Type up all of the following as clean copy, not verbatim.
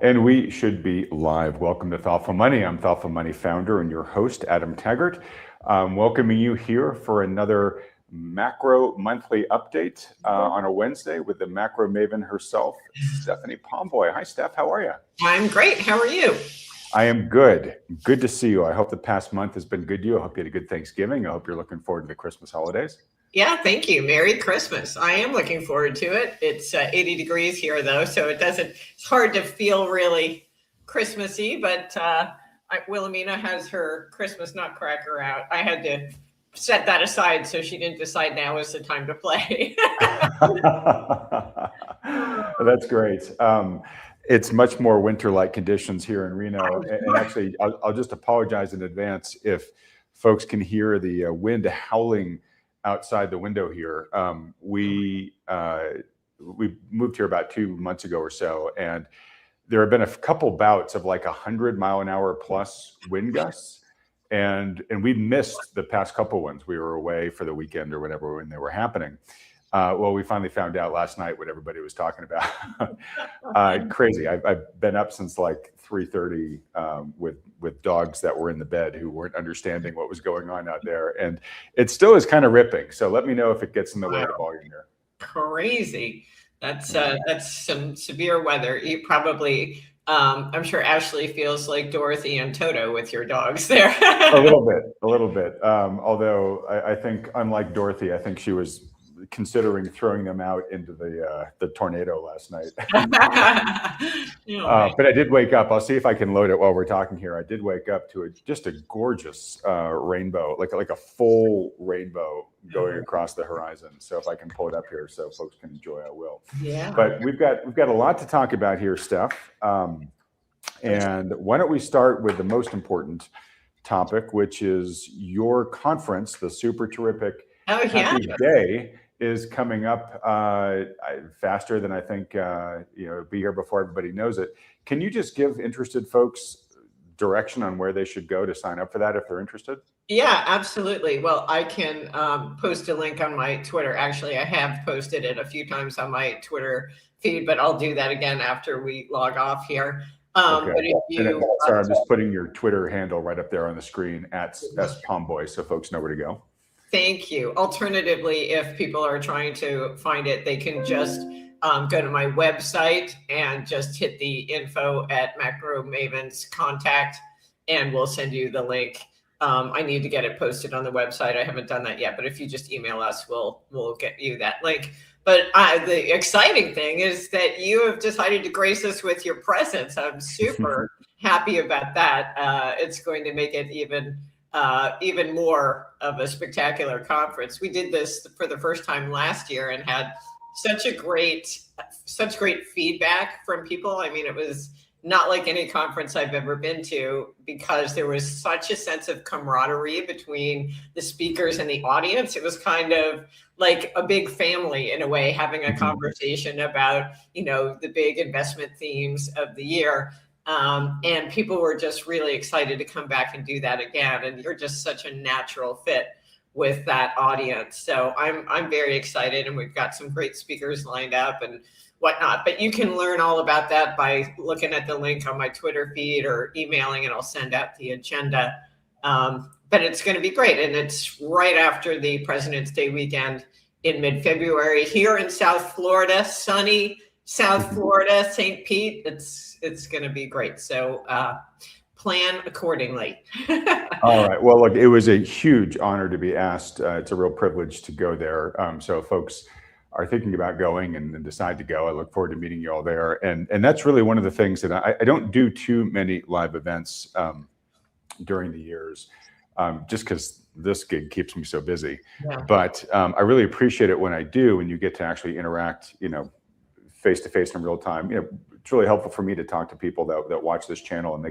And we should be live. Welcome to Thoughtful Money. I'm Thoughtful Money founder and your host, Adam Taggart. Welcoming you here for another macro monthly update on a Wednesday with the macro maven herself, Stephanie Pomboy. Hi, Steph. How are you? I'm great. How are you? I am good. Good to see you. I hope the past month has been good to you. I hope you had a good Thanksgiving. I hope you're looking forward to the Christmas holidays. Yeah, thank you. Merry Christmas. I am looking forward to it. It's 80 degrees here, though, so it's hard to feel really Christmassy, but Wilhelmina has her Christmas nutcracker out. I had to set that aside so she didn't decide now is the time to play. That's great. It's much more winter-like conditions here in Reno. And actually, I'll just apologize in advance if folks can hear the wind howling outside the window here. We moved here about 2 months ago or so, and there have been a couple bouts of like 100-mile-an-hour plus wind gusts, and we missed the past couple ones. We were away for the weekend or whatever when they were happening. Well, we finally found out last night what everybody was talking about. Crazy. I've been up since like 3:30 with dogs that were in the bed who weren't understanding what was going on out there, and it still is kind of ripping. So let me know if it gets in the way of the volume here. Crazy. That's some severe weather. You probably, I'm sure Ashley feels like Dorothy and Toto with your dogs there. A little bit. Although I think, unlike Dorothy, I think she was considering throwing them out into the tornado last night. But I did wake up. I'll see if I can load it while we're talking here. I did wake up to just a gorgeous rainbow, like a full rainbow going across the horizon. So if I can pull it up here so folks can enjoy, I will. Yeah. But we've got a lot to talk about here, Steph. And why don't we start with the most important topic, which is your conference, the super terrific Happy Day, is coming up faster than I think, be here before everybody knows it. Can you just give interested folks direction on where they should go to sign up for that if they're interested? Yeah, absolutely. Well, I can post a link on my Twitter. Actually, I have posted it a few times on my Twitter feed, but I'll do that again after we log off here. Okay. But if sorry, I'm just putting your Twitter handle right up there on the screen at @Pomboy, so folks know where to go. Thank you. Alternatively, if people are trying to find it, they can just go to my website and just hit the info at Macro Maven's contact, and we'll send you the link. I need to get it posted on the website. I haven't done that yet, but if you just email us, we'll get you that link. But the exciting thing is that you have decided to grace us with your presence. I'm super happy about that. It's going to make it even more of a spectacular conference. We did this for the first time last year and had such great feedback from people. I mean, it was not like any conference I've ever been to, because there was such a sense of camaraderie between the speakers and the audience. It was kind of like a big family in a way, having a conversation about, the big investment themes of the year. And people were just really excited to come back and do that again. And you're just such a natural fit with that audience. So I'm very excited, and we've got some great speakers lined up and whatnot. But you can learn all about that by looking at the link on my Twitter feed or emailing, and I'll send out the agenda. But it's going to be great. And it's right after the President's Day weekend in mid-February here in South Florida, sunny South Florida, St. Pete. It's going to be great. So plan accordingly. All right. Well, look, it was a huge honor to be asked. It's a real privilege to go there. So folks are thinking about going and decide to go, I look forward to meeting you all there. And that's really one of the things that I don't do too many live events during the years, just because this gig keeps me so busy. Yeah. But I really appreciate it when I do, and you get to actually interact, face to face in real time. It's really helpful for me to talk to people that watch this channel, and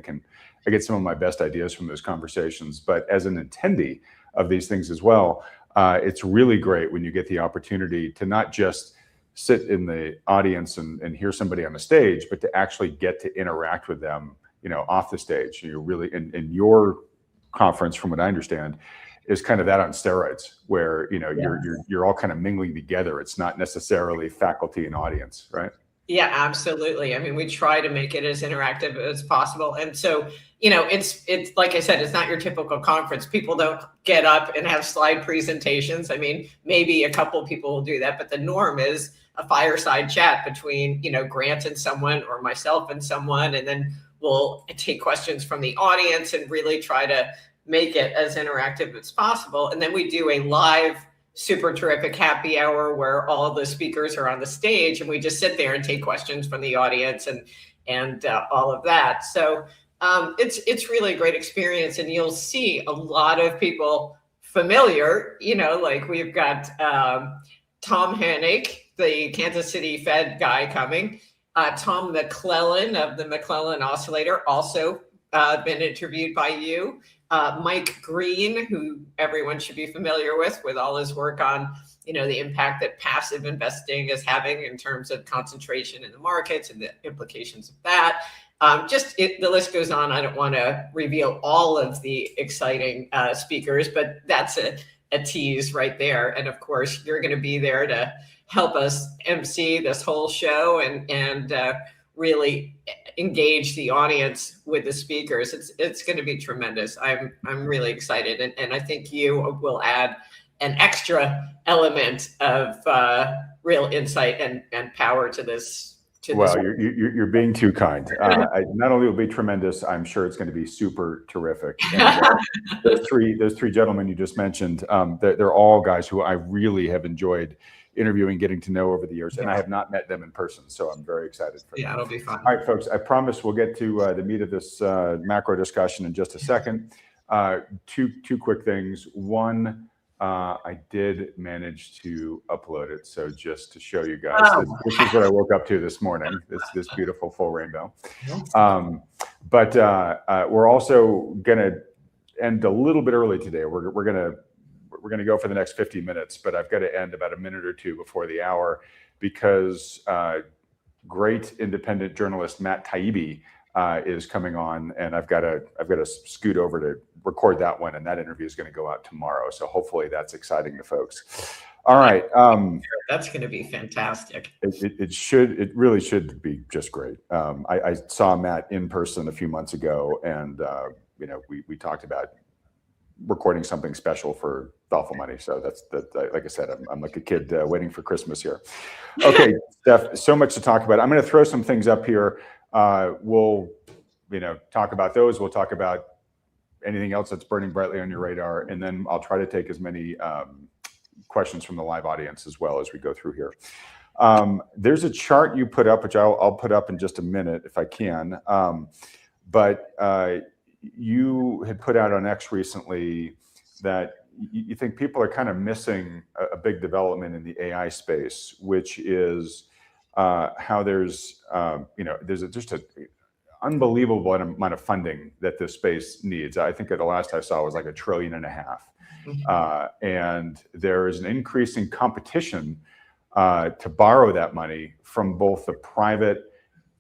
I get some of my best ideas from those conversations. But as an attendee of these things as well, it's really great when you get the opportunity to not just sit in the audience and hear somebody on the stage, but to actually get to interact with them, off the stage. You're really in your conference, from what I understand, is kind of that on steroids, where you're all kind of mingling together. It's not necessarily faculty and audience, right? Yeah, absolutely. I mean, we try to make it as interactive as possible. And so, it's like I said, it's not your typical conference. People don't get up and have slide presentations. I mean, maybe a couple of people will do that, but the norm is a fireside chat between, Grant and someone, or myself and someone, and then we'll take questions from the audience and really try to make it as interactive as possible. And then we do a live super terrific happy hour where all the speakers are on the stage, and we just sit there and take questions from the audience and all of that. So it's really a great experience, and you'll see a lot of people familiar. Like we've got Tom Hennig, the Kansas City Fed guy, coming. Tom McClellan of the McClellan Oscillator, also been interviewed by you. Mike Green, who everyone should be familiar with all his work on, the impact that passive investing is having in terms of concentration in the markets and the implications of that. The list goes on. I don't want to reveal all of the exciting speakers, but that's a tease right there. And of course, you're going to be there to help us MC this whole show and really engage the audience with the speakers. It's going to be tremendous. I'm really excited, and I think you will add an extra element of real insight and power to this. Well, you're being too kind. Not only will it be tremendous, I'm sure it's going to be super terrific. And, those three gentlemen you just mentioned, they're all guys who I really have enjoyed interviewing, getting to know over the years, and I have not met them in person, so I'm very excited for that. It'll be fun. All right, folks, I promise we'll get to the meat of this macro discussion in just a second. Two quick things. One, I did manage to upload it, so just to show you guys, this is what I woke up to this morning. This beautiful full rainbow. But we're also going to end a little bit early today. We're going to go for the next 50 minutes, but I've got to end about a minute or two before the hour because great independent journalist Matt Taibbi is coming on, and I've got to scoot over to record that one, and that interview is going to go out tomorrow. So hopefully that's exciting to folks. All right, that's going to be fantastic. It really should be just great. I saw Matt in person a few months ago, and we talked about recording something special for Thoughtful Money. So that's like I said, I'm like a kid waiting for Christmas here. Okay, Steph, so much to talk about. I'm going to throw some things up here. We'll talk about those. We'll talk about anything else that's burning brightly on your radar, and then I'll try to take as many questions from the live audience as well as we go through here. There's a chart you put up, which I'll put up in just a minute if I can. But you had put out on X recently that you think people are kind of missing a big development in the AI space, which is how there's just an unbelievable amount of funding that this space needs. I think at the last I saw was like $1.5 trillion. And there is an increasing competition to borrow that money from both the private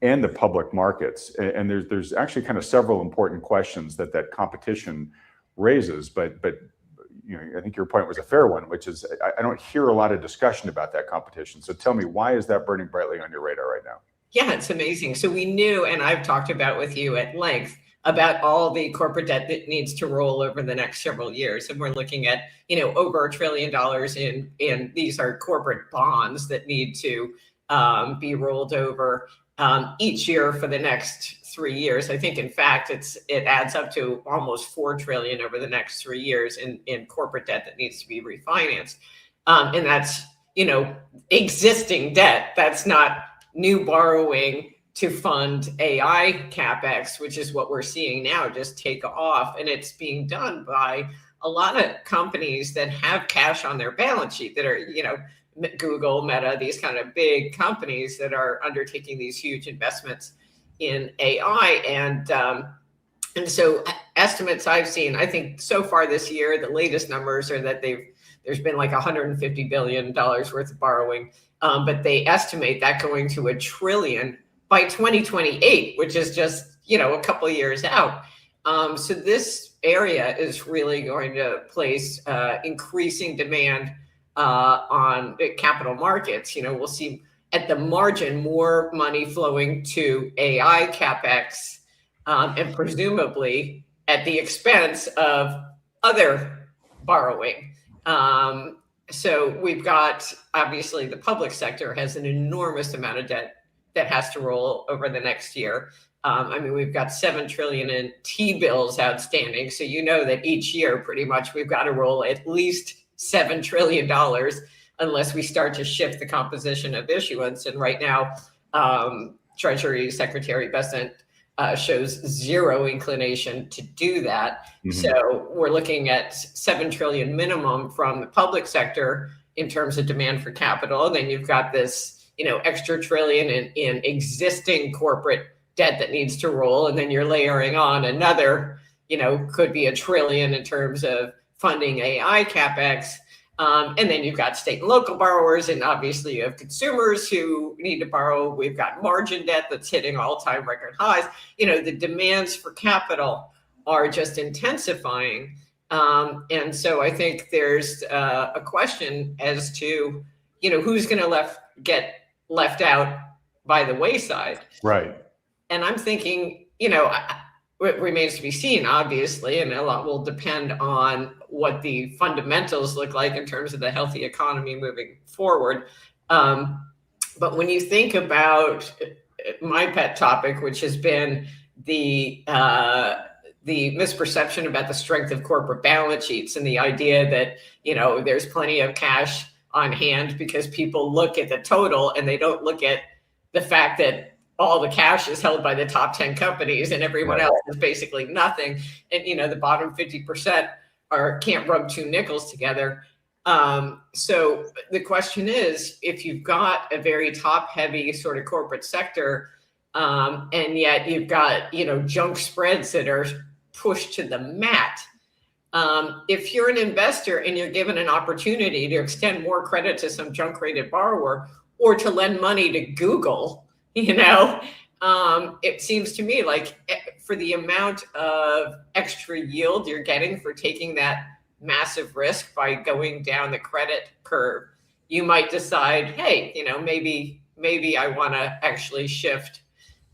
and the public markets. And there's actually kind of several important questions that competition raises. But I think your point was a fair one, which is I don't hear a lot of discussion about that competition. So tell me, why is that burning brightly on your radar right now? Yeah, it's amazing. So we knew, and I've talked about with you at length, about all the corporate debt that needs to roll over the next several years. And we're looking at, over $1 trillion in these are corporate bonds that need to be rolled over each year for the next 3 years. I think, in fact, it adds up to almost $4 trillion over the next 3 years in corporate debt that needs to be refinanced. And that's, existing debt. That's not new borrowing to fund AI CapEx, which is what we're seeing now just take off. And it's being done by a lot of companies that have cash on their balance sheet that are, Google, Meta, these kind of big companies that are undertaking these huge investments in AI. And so estimates I've seen, I think so far this year, the latest numbers are that there's been like $150 billion worth of borrowing, but they estimate that going to $1 trillion by 2028, which is just, a couple of years out. So this area is really going to place increasing demand on capital markets. We'll see at the margin, more money flowing to AI CapEx, and presumably at the expense of other borrowing. So we've got, obviously, the public sector has an enormous amount of debt that has to roll over the next year. I mean, we've got 7 trillion in T-bills outstanding. So you know that each year, pretty much, we've got to roll at least $7 trillion unless we start to shift the composition of issuance. And right now, Treasury Secretary Bessent shows zero inclination to do that. Mm-hmm. So we're looking at 7 trillion minimum from the public sector in terms of demand for capital. Then you've got this, extra trillion in existing corporate debt that needs to roll. And then you're layering on another, could be $1 trillion in terms of funding AI CapEx. And then you've got state and local borrowers, and obviously you have consumers who need to borrow. We've got margin debt that's hitting all-time record highs. The demands for capital are just intensifying. And so I think there's a question as to, who's going to get left out by the wayside. Right. And I'm thinking, it remains to be seen, obviously, and a lot will depend on what the fundamentals look like in terms of the healthy economy moving forward. But when you think about my pet topic, which has been the misperception about the strength of corporate balance sheets and the idea that, there's plenty of cash on hand because people look at the total and they don't look at the fact that all the cash is held by the top 10 companies and everyone else is basically nothing. And, the bottom 50% can't rub 2 nickels together. So the question is, if you've got a very top heavy sort of corporate sector, and yet you've got, junk spreads that are pushed to the mat. If you're an investor and you're given an opportunity to extend more credit to some junk rated borrower or to lend money to Google, it seems to me like for the amount of extra yield you're getting for taking that massive risk by going down the credit curve, you might decide, hey, maybe I want to actually shift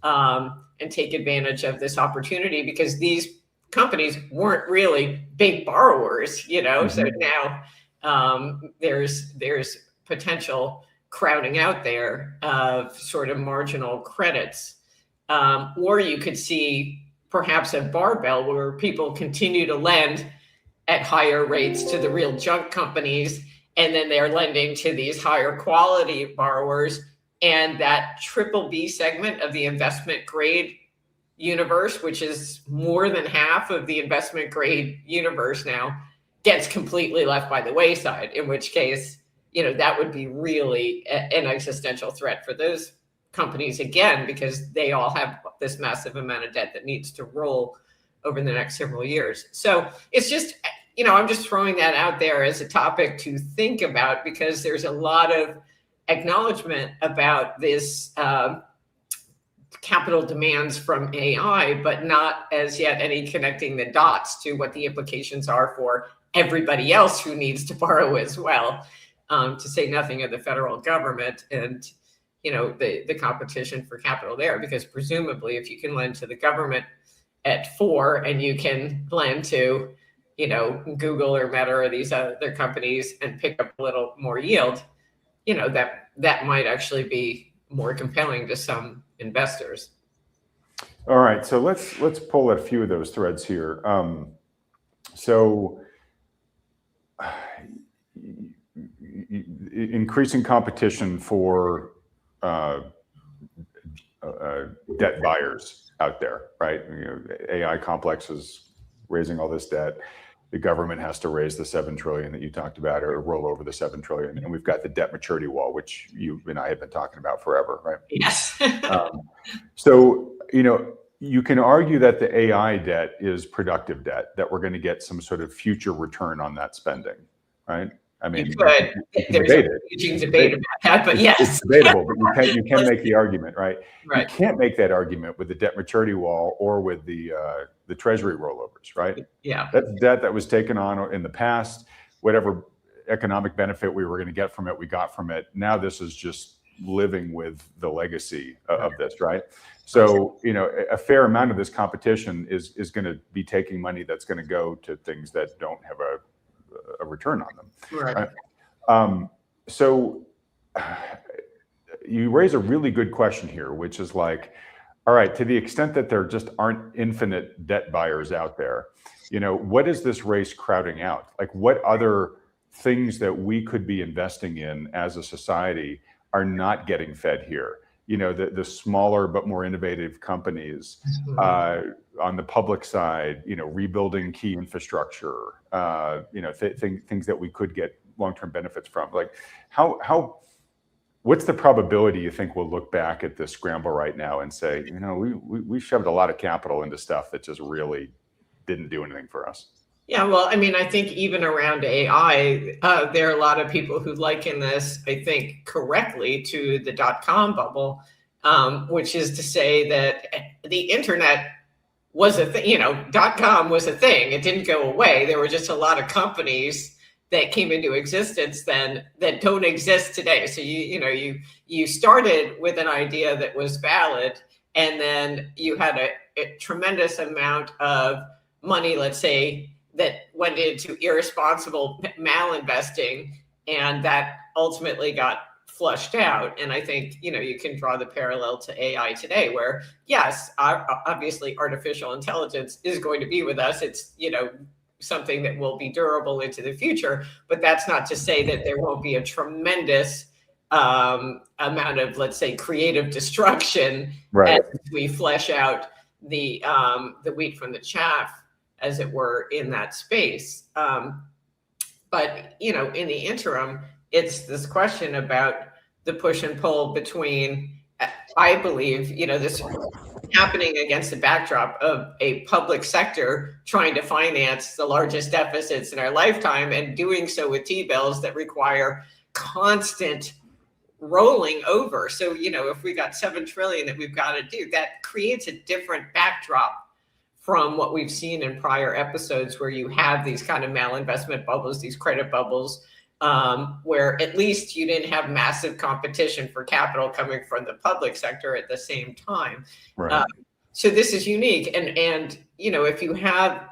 and take advantage of this opportunity because these companies weren't really big borrowers, Mm-hmm. So now there's potential crowding out there of sort of marginal credits. Or you could see perhaps a barbell where people continue to lend at higher rates to the real junk companies, and then they're lending to these higher quality borrowers. And that BBB segment of the investment grade universe, which is more than half of the investment grade universe now, gets completely left by the wayside, in which case, that would be really an existential threat for those companies again, because they all have this massive amount of debt that needs to roll over the next several years. So it's just, I'm just throwing that out there as a topic to think about because there's a lot of acknowledgement about this capital demands from AI, but not as yet any connecting the dots to what the implications are for everybody else who needs to borrow as well. To say nothing of the federal government and, the competition for capital there, because presumably if you can lend to the government at 4 and you can lend to, Google or Meta or these other companies and pick up a little more yield, that might actually be more compelling to some investors. All right, so let's pull at a few of those threads here. Increasing competition for debt buyers out there, right? AI complexes raising all this debt. The government has to raise the 7 trillion that you talked about, or roll over the 7 trillion, and we've got the debt maturity wall, which you and I have been talking about forever, right? Yes. So you can argue that the AI debt is productive debt, that we're going to get some sort of future return on that spending, right? I mean, you could. There's a huge debate about that, but yes. It's debatable, but you can make the argument, right? You can't make that argument with the debt maturity wall or with the Treasury rollovers, right? Yeah. That's debt that was taken on in the past. Whatever economic benefit we were going to get from it, we got from it. Now this is just living with the legacy of this, right? So, a fair amount of this competition is going to be taking money that's going to go to things that don't have a return on them. Right. So you raise a really good question here, which is like, all right, to the extent that there just aren't infinite debt buyers out there, what is this race crowding out? Like, what other things that we could be investing in as a society are not getting fed here? The smaller but more innovative companies on the public side, rebuilding key infrastructure, things that we could get long-term benefits from. Like, what's the probability you think we'll look back at this scramble right now and say, we shoved a lot of capital into stuff that just really didn't do anything for us? Yeah, well, I mean, I think even around AI, there are a lot of people who liken this, I think, correctly to the dot-com bubble, which is to say that the internet was a thing. Dot-com was a thing. It didn't go away. There were just a lot of companies that came into existence then that don't exist today. So you started with an idea that was valid, and then you had a tremendous amount of money, let's say, that went into irresponsible malinvesting, and that ultimately got flushed out. And I think, you can draw the parallel to AI today, where yes, obviously artificial intelligence is going to be with us. It's, something that will be durable into the future, but that's not to say that there won't be a tremendous amount of, let's say, creative destruction as we flesh out the wheat from the chaff, as it were, in that space. But, in the interim, it's this question about the push and pull between, I believe, this happening against the backdrop of a public sector trying to finance the largest deficits in our lifetime, and doing so with T-bills that require constant rolling over. So, if we got 7 trillion that we've got to do, that creates a different backdrop from what we've seen in prior episodes, where you have these kind of malinvestment bubbles, these credit bubbles, where at least you didn't have massive competition for capital coming from the public sector at the same time. Right. So this is unique. And if you have,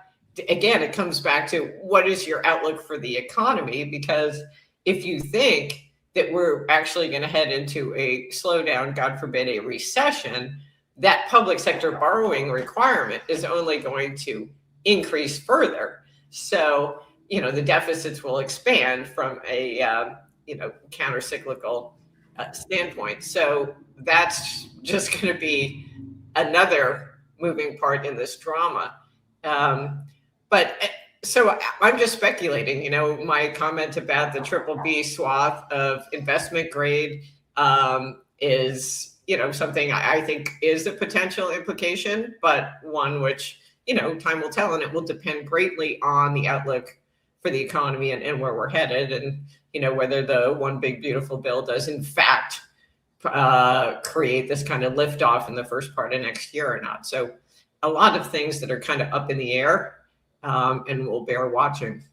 again, it comes back to what is your outlook for the economy? Because if you think that we're actually going to head into a slowdown, God forbid, a recession, that public sector borrowing requirement is only going to increase further. So, the deficits will expand from a, counter-cyclical standpoint. So that's just going to be another moving part in this drama. So I'm just speculating, my comment about the triple B swath of investment grade is, something I think is a potential implication, but one which, time will tell, and it will depend greatly on the outlook for the economy and where we're headed, and, whether the one big beautiful bill does in fact create this kind of liftoff in the first part of next year or not. So a lot of things that are kind of up in the air, and we'll bear watching.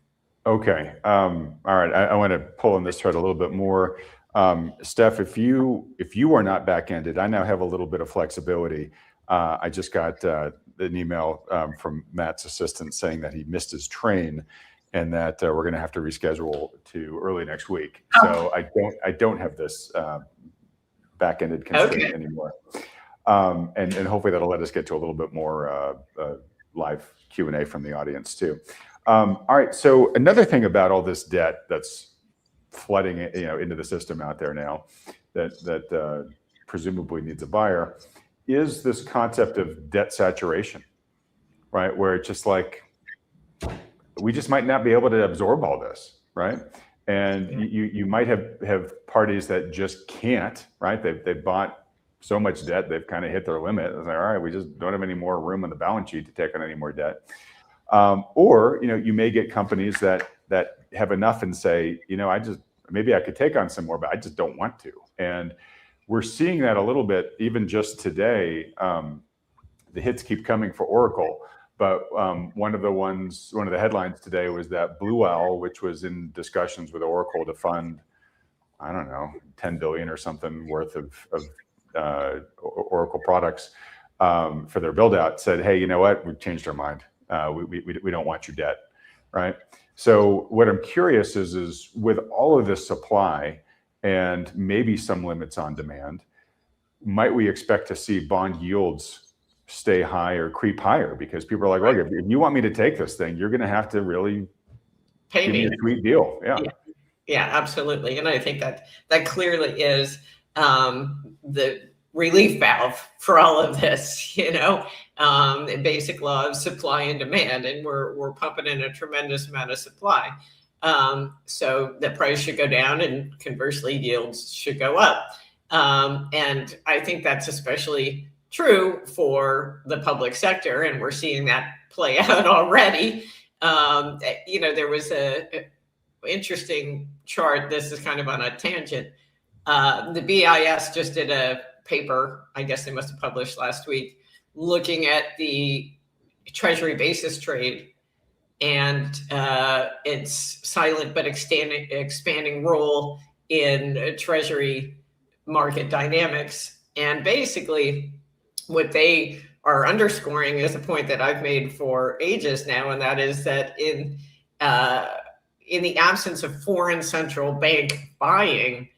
Okay. All right. I want to pull on this thread a little bit more. Steph, if you are not back-ended, I now have a little bit of flexibility. I just got an email from Matt's assistant saying that he missed his train, and that we're going to have to reschedule to early next week. So I don't have this back-ended constraint anymore. And hopefully that'll let us get to a little bit more live Q&A from the audience too. All right. So another thing about all this debt that's flooding into the system out there now, that presumably needs a buyer, is this concept of debt saturation, right? Where it's just like, we just might not be able to absorb all this, right? And you might have parties that just can't, right? They've bought so much debt, they've kind of hit their limit. It's like, all right, we just don't have any more room on the balance sheet to take on any more debt. Or you may get companies that have enough and say, maybe I could take on some more, but I just don't want to. And we're seeing that a little bit, even just today. The hits keep coming for Oracle, but one of the headlines today was that Blue Owl, which was in discussions with Oracle to fund I don't know, 10 billion or something worth of Oracle products for their build out, said, hey, you know what, we've changed our mind. We don't want your debt, right? So what I'm curious is with all of this supply and maybe some limits on demand, might we expect to see bond yields stay high or creep higher? Because people are like, look, if you want me to take this thing, you're going to have to really give me a sweet deal. Yeah, absolutely. And I think that clearly is the relief valve for all of this, the basic law of supply and demand, and we're pumping in a tremendous amount of supply. So the price should go down, and conversely, yields should go up. And I think that's especially true for the public sector, and we're seeing that play out already. There was a interesting chart. This is kind of on a tangent. The BIS just did a paper, I guess they must have published last week, looking at the Treasury basis trade and its silent but expanding role in Treasury market dynamics. And basically, what they are underscoring is a point that I've made for ages now, and that is that in the absence of foreign central bank buying,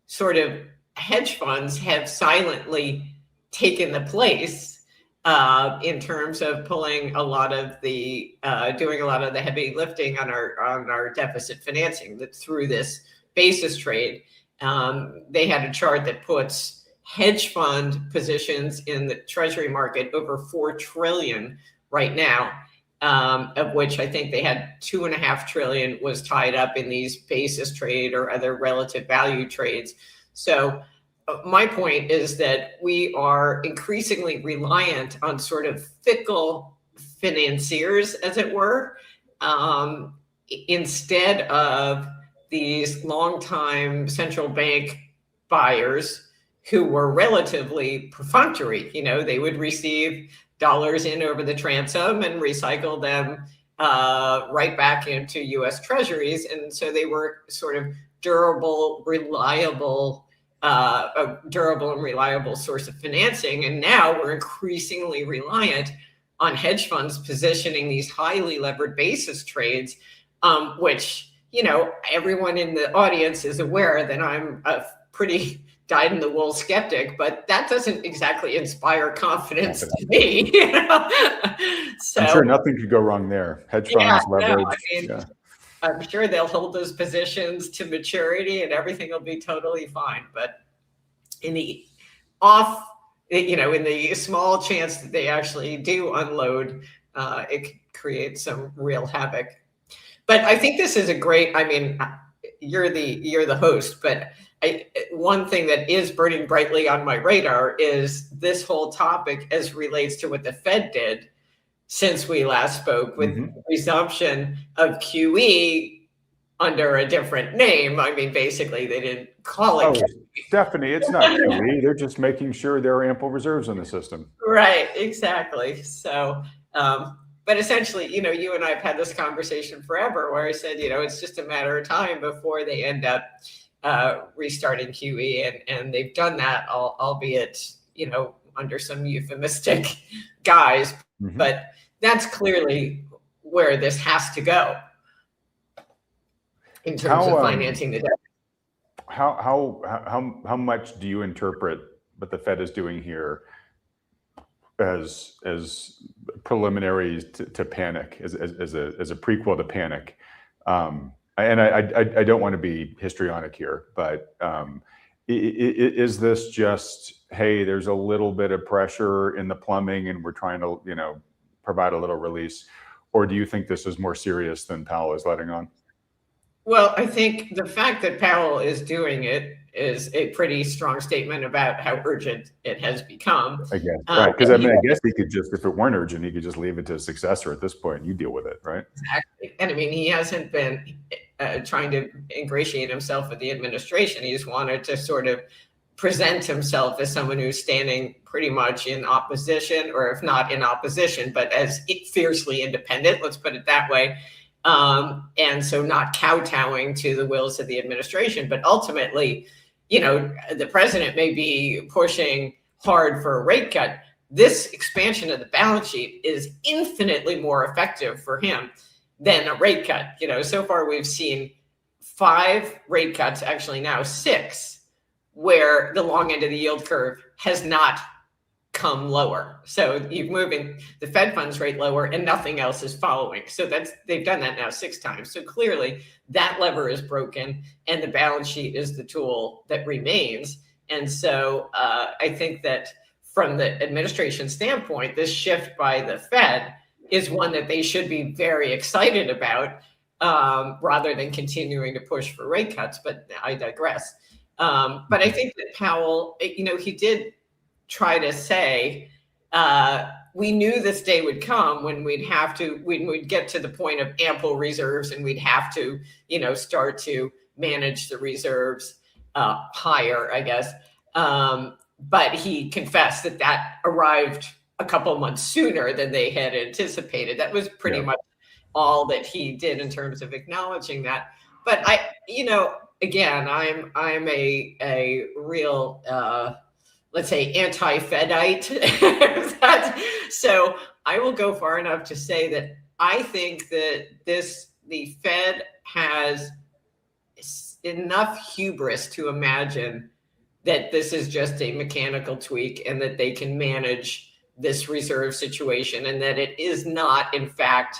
sort of hedge funds have silently taken the place in terms of pulling a lot of the doing a lot of the heavy lifting on our deficit financing through this basis trade. They had a chart that puts hedge fund positions in the Treasury market over 4 trillion right now, of which I think they had 2.5 trillion was tied up in these basis trade or other relative value trades. So my point is that we are increasingly reliant on sort of fickle financiers, as it were, instead of these longtime central bank buyers who were relatively perfunctory. They would receive dollars in over the transom and recycle them right back into U.S. Treasuries. And so they were sort of durable and reliable source of financing. And now we're increasingly reliant on hedge funds positioning these highly levered basis trades, which, everyone in the audience is aware that I'm a pretty dyed-in-the-wool skeptic, but that doesn't exactly inspire confidence to me. So, I'm sure nothing could go wrong there. Hedge funds, leverage. I'm sure they'll hold those positions to maturity and everything will be totally fine. But in the in the small chance that they actually do unload, it could create some real havoc. But I think this is a great, you're the host, but one thing that is burning brightly on my radar is this whole topic as relates to what the Fed did since we last spoke with resumption of QE under a different name. Basically, they didn't call it QE. Stephanie, it's not QE. They're just making sure there are ample reserves in the system. Right, exactly. So, but essentially, you and I have had this conversation forever where I said, it's just a matter of time before they end up restarting QE, and they've done that, albeit under some euphemistic guise. But that's clearly where this has to go in terms of financing the debt. How much do you interpret what the Fed is doing here as preliminaries to panic, as a prequel to panic? And I don't want to be histrionic here, but is this just, hey, there's a little bit of pressure in the plumbing and we're trying to, provide a little release? Or do you think this is more serious than Powell is letting on? Well, I think the fact that Powell is doing it is a pretty strong statement about how urgent it has become. Again, right? Because I guess he could just, if it weren't urgent, he could just leave it to his successor at this point. You deal with it, right? Exactly. And he hasn't been trying to ingratiate himself with the administration. He just wanted to sort of present himself as someone who's standing pretty much in opposition, or if not in opposition, but as fiercely independent, let's put it that way. And so not kowtowing to the wills of the administration. But ultimately, the president may be pushing hard for a rate cut. This expansion of the balance sheet is infinitely more effective for him than a rate cut. So far we've seen 5 rate cuts, actually now 6, where the long end of the yield curve has not come lower. So you're moving the Fed funds rate lower and nothing else is following. So they've done that now 6 times. So clearly that lever is broken and the balance sheet is the tool that remains. And so I think that from the administration standpoint, this shift by the Fed is one that they should be very excited about, rather than continuing to push for rate cuts. But I digress. But I think that Powell, he did try to say, we knew this day would come when we'd get to the point of ample reserves and we'd have to, start to manage the reserves higher, I guess. But he confessed that arrived a couple of months sooner than they had anticipated. That was pretty much all that he did in terms of acknowledging that. But again, I'm a real let's say anti-Fedite. So I will go far enough to say that I think that the Fed has enough hubris to imagine that this is just a mechanical tweak and that they can manage this reserve situation, and that it is not, in fact,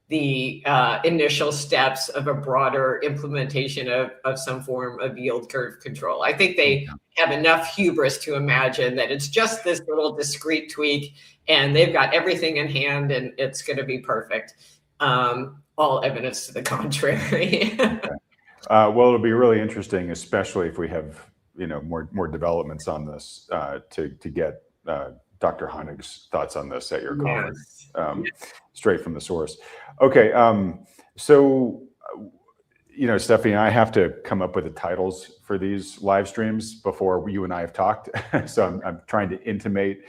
the initial steps of a broader implementation of some form of yield curve control. I think they have enough hubris to imagine that it's just this little discrete tweak and they've got everything in hand and it's going to be perfect. All evidence to the contrary. Well, it'll be really interesting, especially if we have more developments on this, to get Dr. Honig's thoughts on this at your conference, straight from the source. Okay, so Stephanie, I have to come up with the titles for these live streams before you and I have talked. So I'm trying to intimate,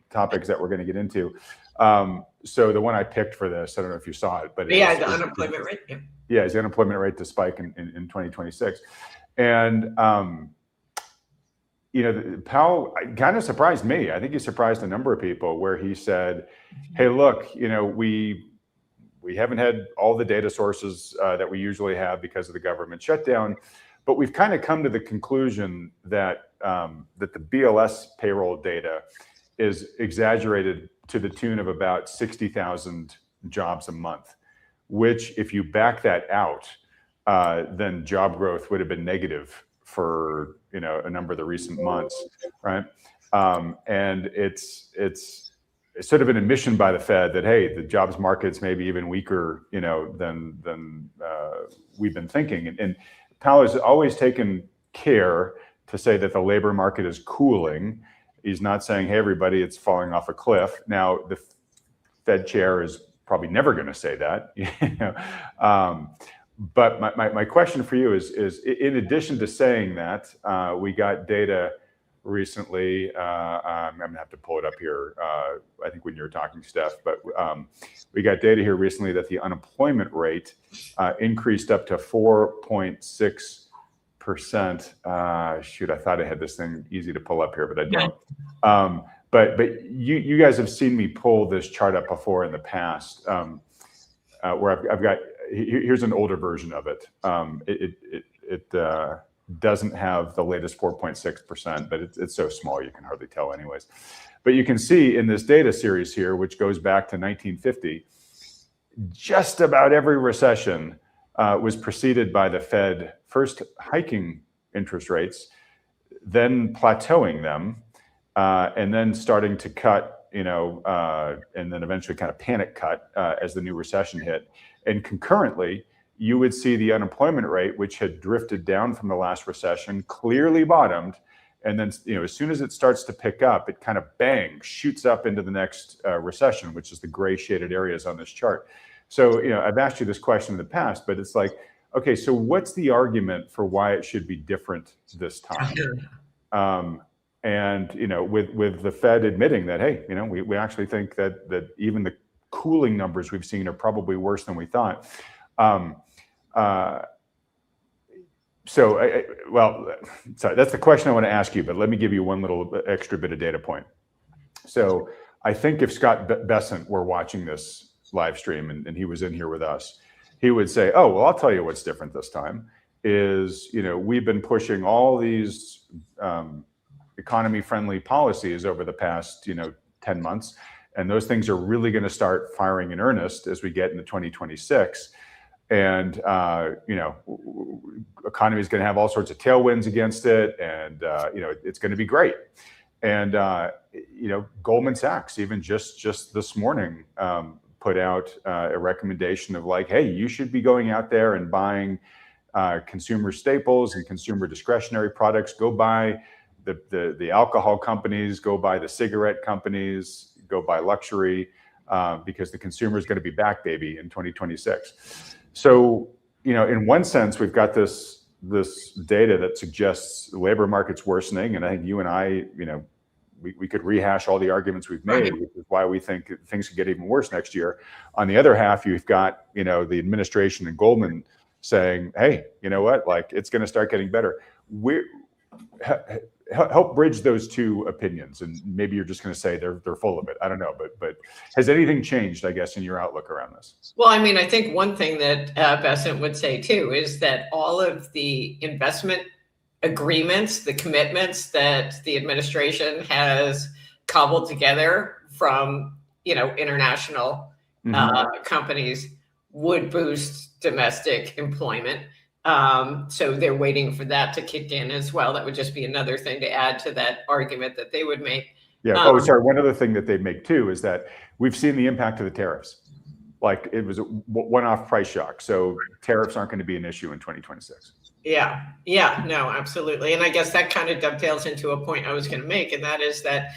topics that we're going to get into. So the one I picked for this, I don't know if you saw it, but the unemployment rate. Yeah, is the unemployment rate to spike in 2026, and Powell kind of surprised me. I think he surprised a number of people where he said, hey, look, we haven't had all the data sources that we usually have because of the government shutdown, but we've kind of come to the conclusion that that the BLS payroll data is exaggerated to the tune of about 60,000 jobs a month, which if you back that out, then job growth would have been negative for a number of the recent months, right? And it's sort of an admission by the Fed that, hey, the jobs market's maybe even weaker, than we've been thinking. And Powell has always taken care to say that the labor market is cooling. He's not saying, hey, everybody, it's falling off a cliff. Now, the Fed chair is probably never going to say that, But my question for you is in addition to saying that, we got data recently. I'm going to have to pull it up here. I think when you were talking, Steph, but we got data here recently that the unemployment rate increased up to 4.6%. Shoot, I thought I had this thing easy to pull up here, but I don't. But you guys have seen me pull this chart up before in the past, where I've got. Here's an older version of it. It doesn't have the latest 4.6%, but it's so small you can hardly tell anyways. But you can see in this data series here, which goes back to 1950, just about every recession was preceded by the Fed first hiking interest rates, then plateauing them, and then starting to cut, and then eventually kind of panic cut as the new recession hit. And concurrently, you would see the unemployment rate, which had drifted down from the last recession, clearly bottomed. And then, as soon as it starts to pick up, it kind of bang, shoots up into the next recession, which is the gray shaded areas on this chart. So, I've asked you this question in the past, but it's like, okay, so what's the argument for why it should be different this time? And, with the Fed admitting that, hey, we actually think that even the cooling numbers we've seen are probably worse than we thought. Sorry, that's the question I want to ask you, but let me give you one little extra bit of data point. So I think if Scott Bessent were watching this live stream and he was in here with us, he would say, oh, well, I'll tell you what's different this time is, we've been pushing all these economy-friendly policies over the past, 10 months. And those things are really going to start firing in earnest as we get into 2026. And, economy is going to have all sorts of tailwinds against it. And, it's going to be great. And, Goldman Sachs, even just this morning, put out a recommendation of like, hey, you should be going out there and buying consumer staples and consumer discretionary products. Go buy the alcohol companies, go buy the cigarette companies, go buy luxury, because the consumer is going to be back, baby, in 2026. So, in one sense, we've got this data that suggests the labor market's worsening, and I think you and I, we could rehash all the arguments we've made, which is why we think things could get even worse next year. On the other half, you've got, the administration and Goldman saying, hey, you know what, like it's going to start getting better. Help bridge those two opinions, and maybe you're just going to say they're full of it. I don't know, but has anything changed, I guess, in your outlook around this? Well, I mean, I think one thing that Bessent would say too is that all of the investment agreements, the commitments that the administration has cobbled together from, international companies would boost domestic employment. So they're waiting for that to kick in as well. That would just be another thing to add to that argument that they would make. Yeah. Sorry. One other thing that they make too is that we've seen the impact of the tariffs. Like it was a one-off price shock. So tariffs aren't going to be an issue in 2026. Yeah. No, absolutely. And I guess that kind of dovetails into a point I was going to make. And that is that,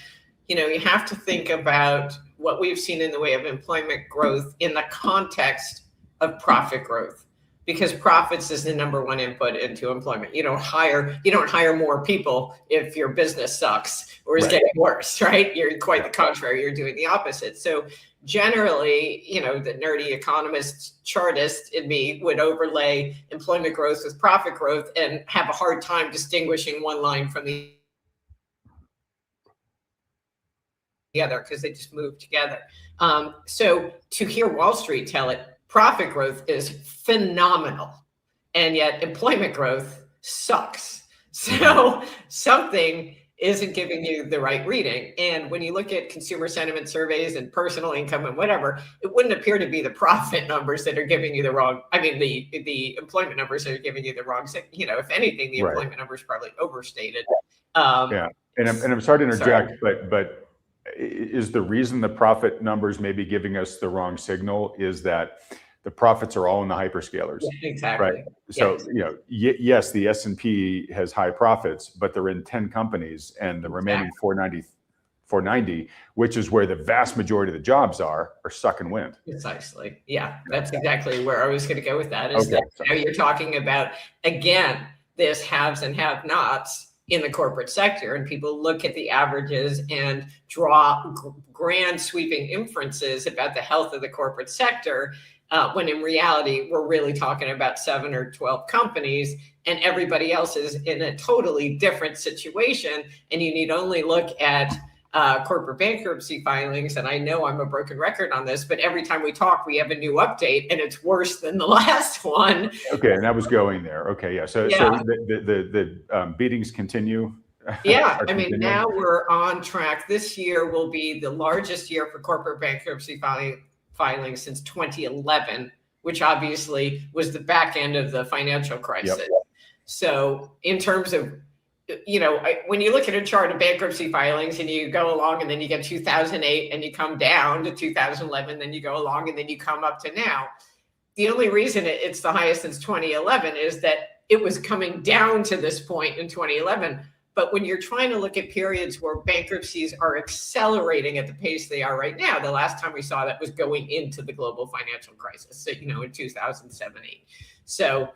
you have to think about what we've seen in the way of employment growth in the context of profit growth. Because profits is the number one input into employment. You don't hire more people if your business sucks or is getting worse, right? You're quite the contrary. You're doing the opposite. So generally, the nerdy economist chartist in me would overlay employment growth with profit growth and have a hard time distinguishing one line from the other because they just move together. So to hear Wall Street tell it, profit growth is phenomenal, and yet employment growth sucks. So something isn't giving you the right reading. And when you look at consumer sentiment surveys and personal income and whatever, it wouldn't appear to be the profit numbers that are giving you the wrong. I mean, the employment numbers are giving you the wrong. If anything, the employment numbers probably overstated. Yeah, and I'm sorry to interject, but is the reason the profit numbers may be giving us the wrong signal is that the profits are all in the hyperscalers. Yeah, exactly. Right. So, yes, the S&P has high profits, but they're in 10 companies, and the remaining 490, which is where the vast majority of the jobs are sucking wind. Precisely. Yeah, that's exactly where I was going to go with that. That now you're talking about, again, this haves and have-nots in the corporate sector, and people look at the averages and draw grand sweeping inferences about the health of the corporate sector, when in reality, we're really talking about 7 or 12 companies, and everybody else is in a totally different situation. And you need only look at corporate bankruptcy filings. And I know I'm a broken record on this, but every time we talk, we have a new update, and it's worse than the last one. Okay, and that was going there. Okay, yeah. So the beatings continue. Yeah, I mean, now we're on track. This year will be the largest year for corporate bankruptcy filing since 2011, which obviously was the back end of the financial crisis. Yep. So in terms of, when you look at a chart of bankruptcy filings and you go along and then you get 2008 and you come down to 2011, then you go along and then you come up to now. The only reason it's the highest since 2011 is that it was coming down to this point in 2011. But when you're trying to look at periods where bankruptcies are accelerating at the pace they are right now, the last time we saw that was going into the global financial crisis, so, in 2007-8. So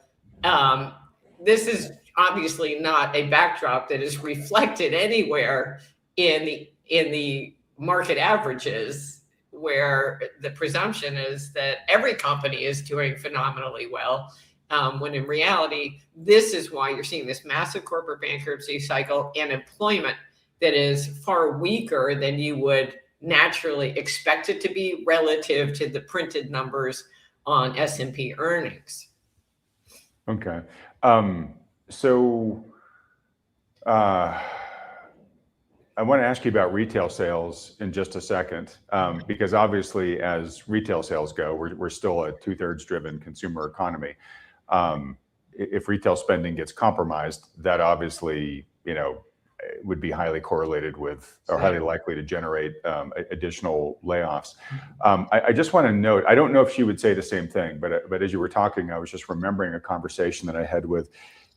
this is obviously not a backdrop that is reflected anywhere in the market averages where the presumption is that every company is doing phenomenally well, when in reality, this is why you're seeing this massive corporate bankruptcy cycle and employment that is far weaker than you would naturally expect it to be relative to the printed numbers on S&P earnings. Okay. So I want to ask you about retail sales in just a second, because obviously as retail sales go, we're still a 2/3 driven consumer economy. If retail spending gets compromised, that obviously, would be highly correlated with, or highly likely to generate additional layoffs. I just want to note, I don't know if she would say the same thing, but as you were talking, I was just remembering a conversation that I had with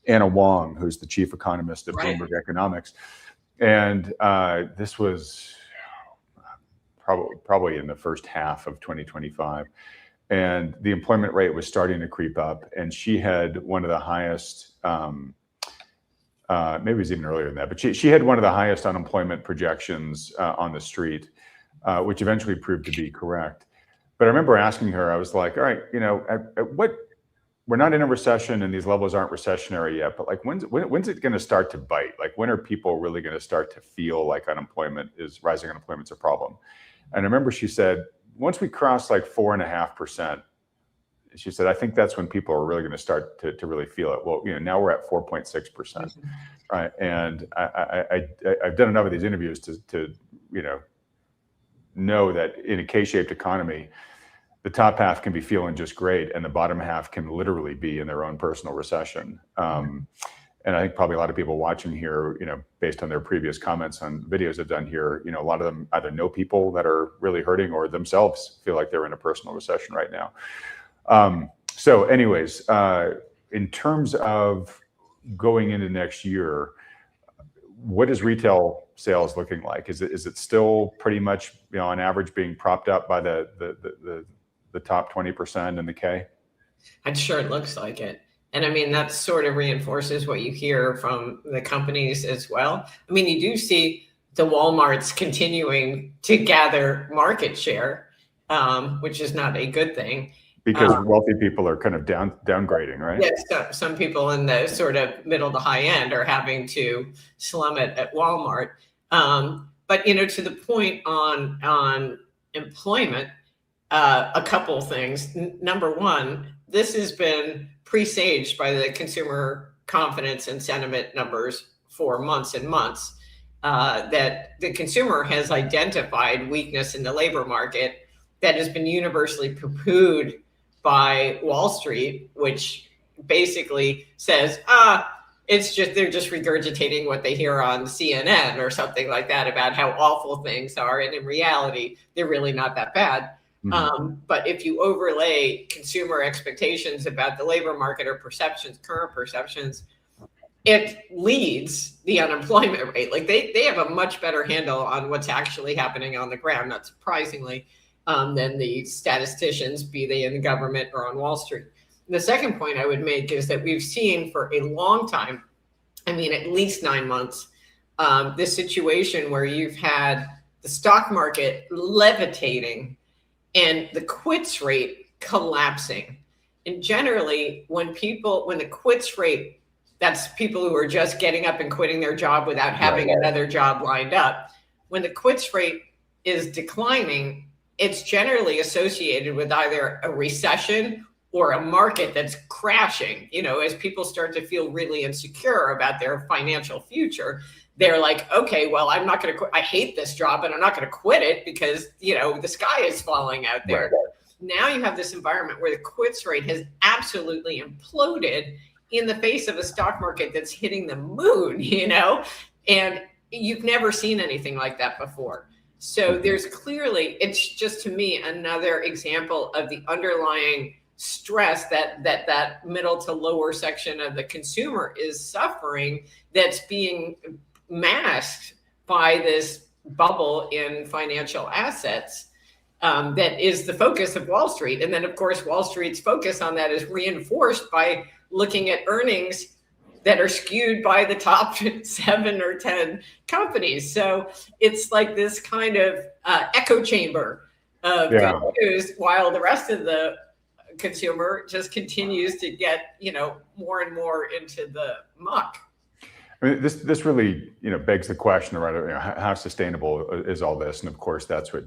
Anna Wong, who's the chief economist at Bloomberg Economics. And this was probably in the first half of 2025. And the employment rate was starting to creep up. And she had one of the highest, maybe it was even earlier than that, but she had one of the highest unemployment projections on the street, which eventually proved to be correct. But I remember asking her, I was like, all right, at what, we're not in a recession and these levels aren't recessionary yet, but like when's it going to start to bite? Like when are people really going to start to feel like rising unemployment's a problem? And I remember she said, once we cross like 4.5%, she said, I think that's when people are really going to start to really feel it. Well, now we're at 4.6%, right? And I've done enough of these interviews to know that in a K-shaped economy, the top half can be feeling just great, and the bottom half can literally be in their own personal recession. And I think probably a lot of people watching here, based on their previous comments on videos I've done here, a lot of them either know people that are really hurting or themselves feel like they're in a personal recession right now. So anyways, in terms of going into next year, what is retail sales looking like? Is it still pretty much, on average, being propped up by the top 20% in the K? I'm sure it looks like it. And I mean, that sort of reinforces what you hear from the companies as well. I mean, you do see the Walmarts continuing to gather market share, which is not a good thing. Because wealthy people are kind of downgrading, right? Yes, some people in the sort of middle to high end are having to slum it at Walmart. But to the point on employment, a couple of things. Number one, this has been presaged by the consumer confidence and sentiment numbers for months and months, that the consumer has identified weakness in the labor market that has been universally poo-pooed by Wall Street, which basically says, they're just regurgitating what they hear on CNN or something like that about how awful things are. And in reality, they're really not that bad. But if you overlay consumer expectations about the labor market or current perceptions, it leads the unemployment rate. Like they have a much better handle on what's actually happening on the ground, not surprisingly, than the statisticians, be they in the government or on Wall Street. The second point I would make is that we've seen for a long time, I mean, at least 9 months, this situation where you've had the stock market levitating and the quits rate collapsing. And generally, when the quits rate, that's people who are just getting up and quitting their job without having another job lined up. When the quits rate is declining, it's generally associated with either a recession or a market that's crashing. As people start to feel really insecure about their financial future, they're like, okay, well, I'm not going to quit. I hate this job, and I'm not going to quit it because, the sky is falling out there. Right. Now you have this environment where the quits rate has absolutely imploded in the face of a stock market that's hitting the moon, and you've never seen anything like that before. So there's clearly, it's just to me another example of the underlying stress that middle to lower section of the consumer is suffering, that's being masked by this bubble in financial assets, that is the focus of Wall Street. And then, of course, Wall Street's focus on that is reinforced by looking at earnings that are skewed by the top 7 or 10 companies. So it's like this kind of echo chamber of Yeah. good news, while the rest of the consumer just continues to get, more and more into the muck. I mean, this really, begs the question around, how sustainable is all this? And of course, that's what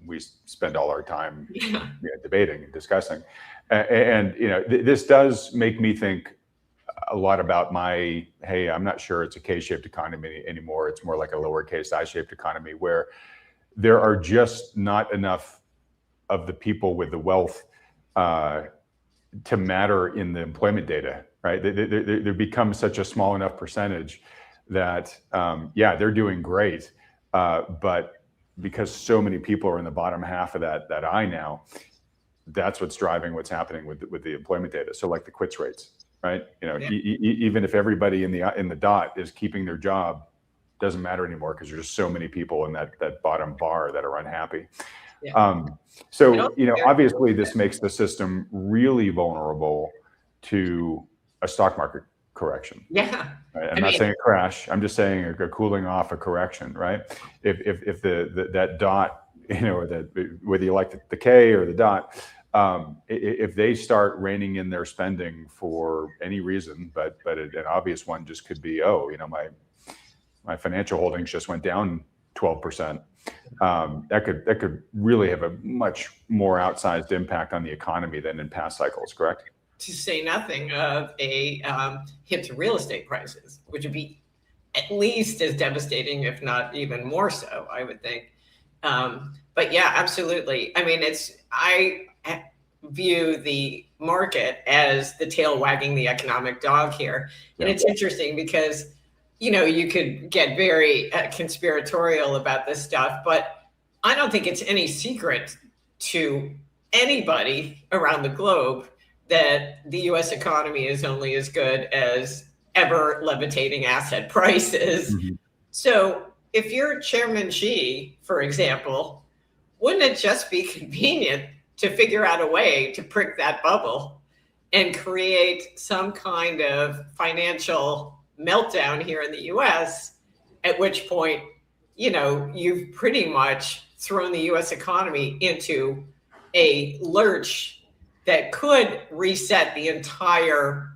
we spend all our time debating and discussing. And this does make me think a lot about hey, I'm not sure it's a K-shaped economy anymore. It's more like a lowercase I-shaped economy, where there are just not enough of the people with the wealth to matter in the employment data, right? They become such a small enough percentage that, they're doing great, but because so many people are in the bottom half of that eye now, that's what's driving what's happening with the employment data. So like the quits rates, right? Even if everybody in the dot is keeping their job, doesn't matter anymore because there's just so many people in that bottom bar that are unhappy. Obviously this makes the system really vulnerable to a stock market correction. Yeah. Right? I'm not saying a crash. I'm just saying a cooling off, a correction, right? If that dot, or whether you like the K or the dot, if they start reining in their spending for any reason, but an obvious one just could be, my financial holdings just went down 12%. That could really have a much more outsized impact on the economy than in past cycles, correct? To say nothing of a hit to real estate prices, which would be at least as devastating, if not even more so, I would think. But yeah, absolutely. I mean, I view the market as the tail wagging the economic dog here. And it's interesting because, you could get very conspiratorial about this stuff, but I don't think it's any secret to anybody around the globe that the US economy is only as good as ever levitating asset prices. Mm-hmm. So if you're Chairman Xi, for example, wouldn't it just be convenient to figure out a way to prick that bubble and create some kind of financial meltdown here in the US, at which point, you've pretty much thrown the US economy into a lurch that could reset the entire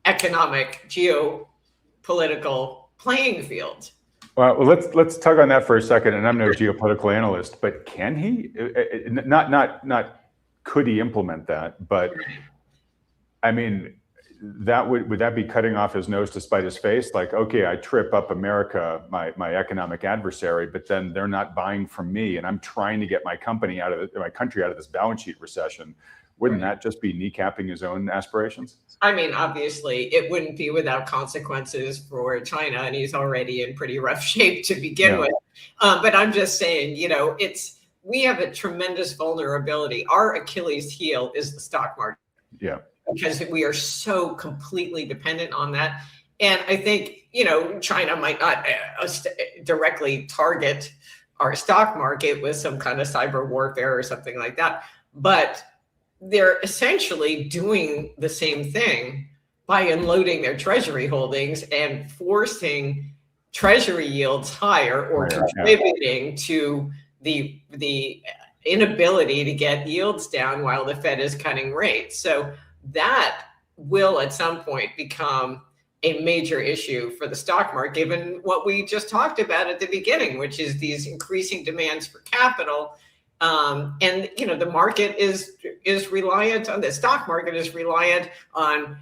economic geopolitical playing field. Well, let's tug on that for a second. And I'm no geopolitical analyst, but can he? Not could he implement that? But I mean, would that be cutting off his nose to spite his face? Like, okay, I trip up America, my economic adversary, but then they're not buying from me, and I'm trying to get my country out of this balance sheet recession. Wouldn't that just be kneecapping his own aspirations? I mean, obviously, it wouldn't be without consequences for China, and he's already in pretty rough shape to begin with. But I'm just saying, we have a tremendous vulnerability. Our Achilles heel is the stock market. Yeah. Because we are so completely dependent on that. And I think, China might not directly target our stock market with some kind of cyber warfare or something like that. But they're essentially doing the same thing by unloading their Treasury holdings and forcing Treasury yields higher, or contributing to the inability to get yields down while the Fed is cutting rates. So that will at some point become a major issue for the stock market, given what we just talked about at the beginning, which is these increasing demands for capital. And the market is reliant on the stock market is reliant on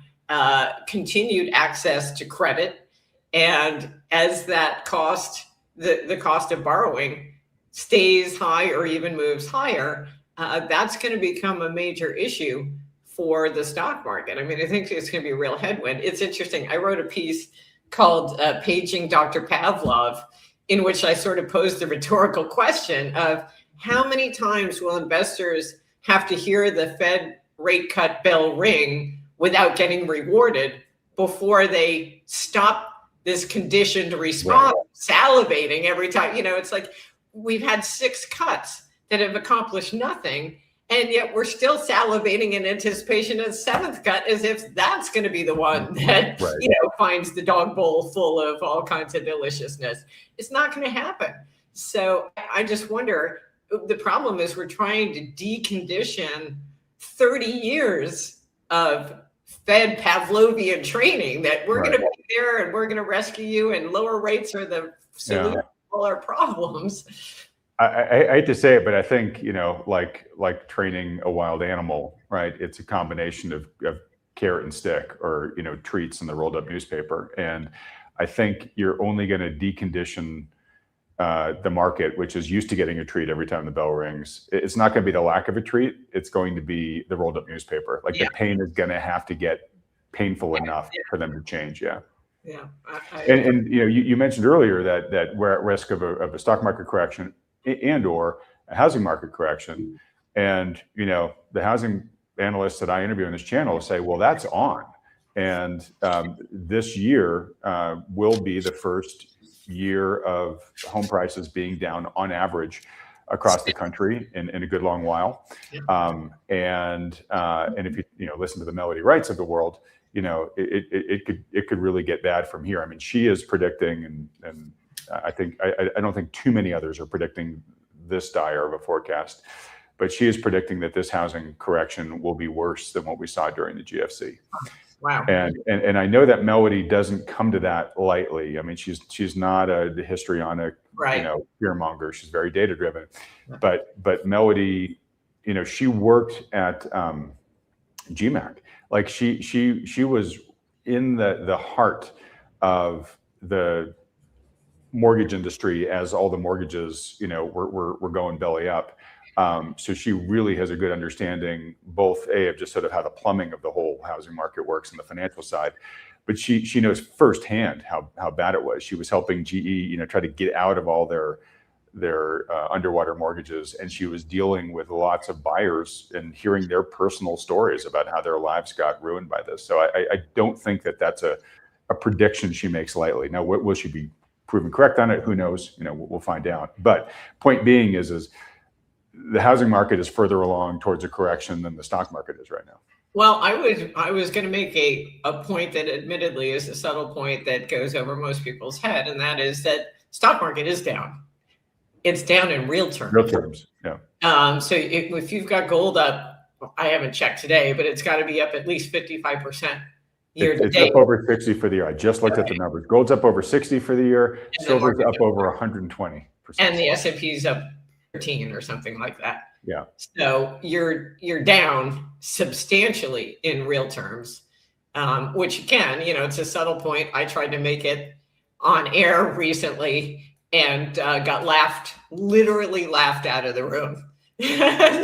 continued access to credit, and as that cost, the cost of borrowing stays high or even moves higher, that's going to become a major issue for the stock market. I mean, I think it's going to be a real headwind. It's interesting. I wrote a piece called Paging Dr. Pavlov, in which I sort of posed the rhetorical question of how many times will investors have to hear the Fed rate cut bell ring without getting rewarded before they stop this conditioned response, salivating every time. It's like we've had 6 cuts that have accomplished nothing, and yet we're still salivating in anticipation of the 7th cut, as if that's going to be the one that finds the dog bowl full of all kinds of deliciousness. It's not going to happen. So I just wonder, the problem is we're trying to decondition 30 years of Fed Pavlovian training that we're going to be there and we're going to rescue you, and lower rates are the solution to all our problems. I hate to say it, but I think, like training a wild animal, right? It's a combination of carrot and stick, or, treats in the rolled up newspaper. And I think you're only going to decondition the market, which is used to getting a treat every time the bell rings. It's not going to be the lack of a treat. It's going to be the rolled up newspaper. Like the pain is going to have to get painful enough for them to change. Yeah. And you mentioned earlier that we're at risk of a stock market correction and or a housing market correction. And, the housing analysts that I interview on this channel say, well, that's on. And this year will be the first year of home prices being down on average across the country in a good long while. And if you listen to the Melody Wrights of the world, it could really get bad from here. I mean, she is predicting, and I don't think too many others are predicting this dire of a forecast, but she is predicting that this housing correction will be worse than what we saw during the GFC. Wow. And I know that Melody doesn't come to that lightly. I mean, she's not a histrionic, fear monger. She's very data driven. But Melody, she worked at GMAC. Like she was in the heart of the mortgage industry as all the mortgages, were going belly up. So she really has a good understanding, both of just sort of how the plumbing of the whole housing market works and the financial side, but she knows firsthand how bad it was. She was helping GE, try to get out of all their underwater mortgages, and she was dealing with lots of buyers and hearing their personal stories about how their lives got ruined by this. So I don't think that that's a prediction she makes lightly. Now, will she be proven correct on it? Who knows? We'll find out. But point being is the housing market is further along towards a correction than the stock market is right now. Well, I was going to make a point that admittedly is a subtle point that goes over most people's head, and that is that stock market is down. It's down in real terms. Real terms, yeah. So if you've got gold up, I haven't checked today, but it's got to be up at least 55% year to date. It's up over 60 for the year. I just looked at the numbers. Gold's up over 60 for the year. Silver's up over 120%. And the S&P's up 13 or something like that. Yeah. So you're down substantially in real terms, which again, it's a subtle point. I tried to make it on air recently and got literally laughed out of the room.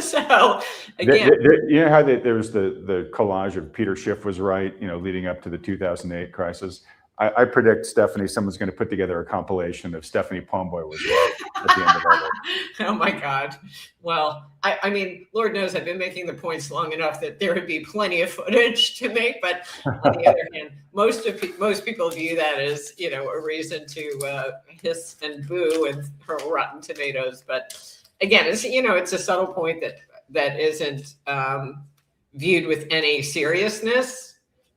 So again, you know how there's the collage of Peter Schiff was right, leading up to the 2008 crisis. I predict, Stephanie, someone's going to put together a compilation of Stephanie Pomboy was right at the end of all this. Oh my God. Well, I mean, Lord knows I've been making the points long enough that there would be plenty of footage to make. But on the other hand, most people view that as, a reason to hiss and boo and hurl rotten tomatoes. But again, it's a subtle point that isn't viewed with any seriousness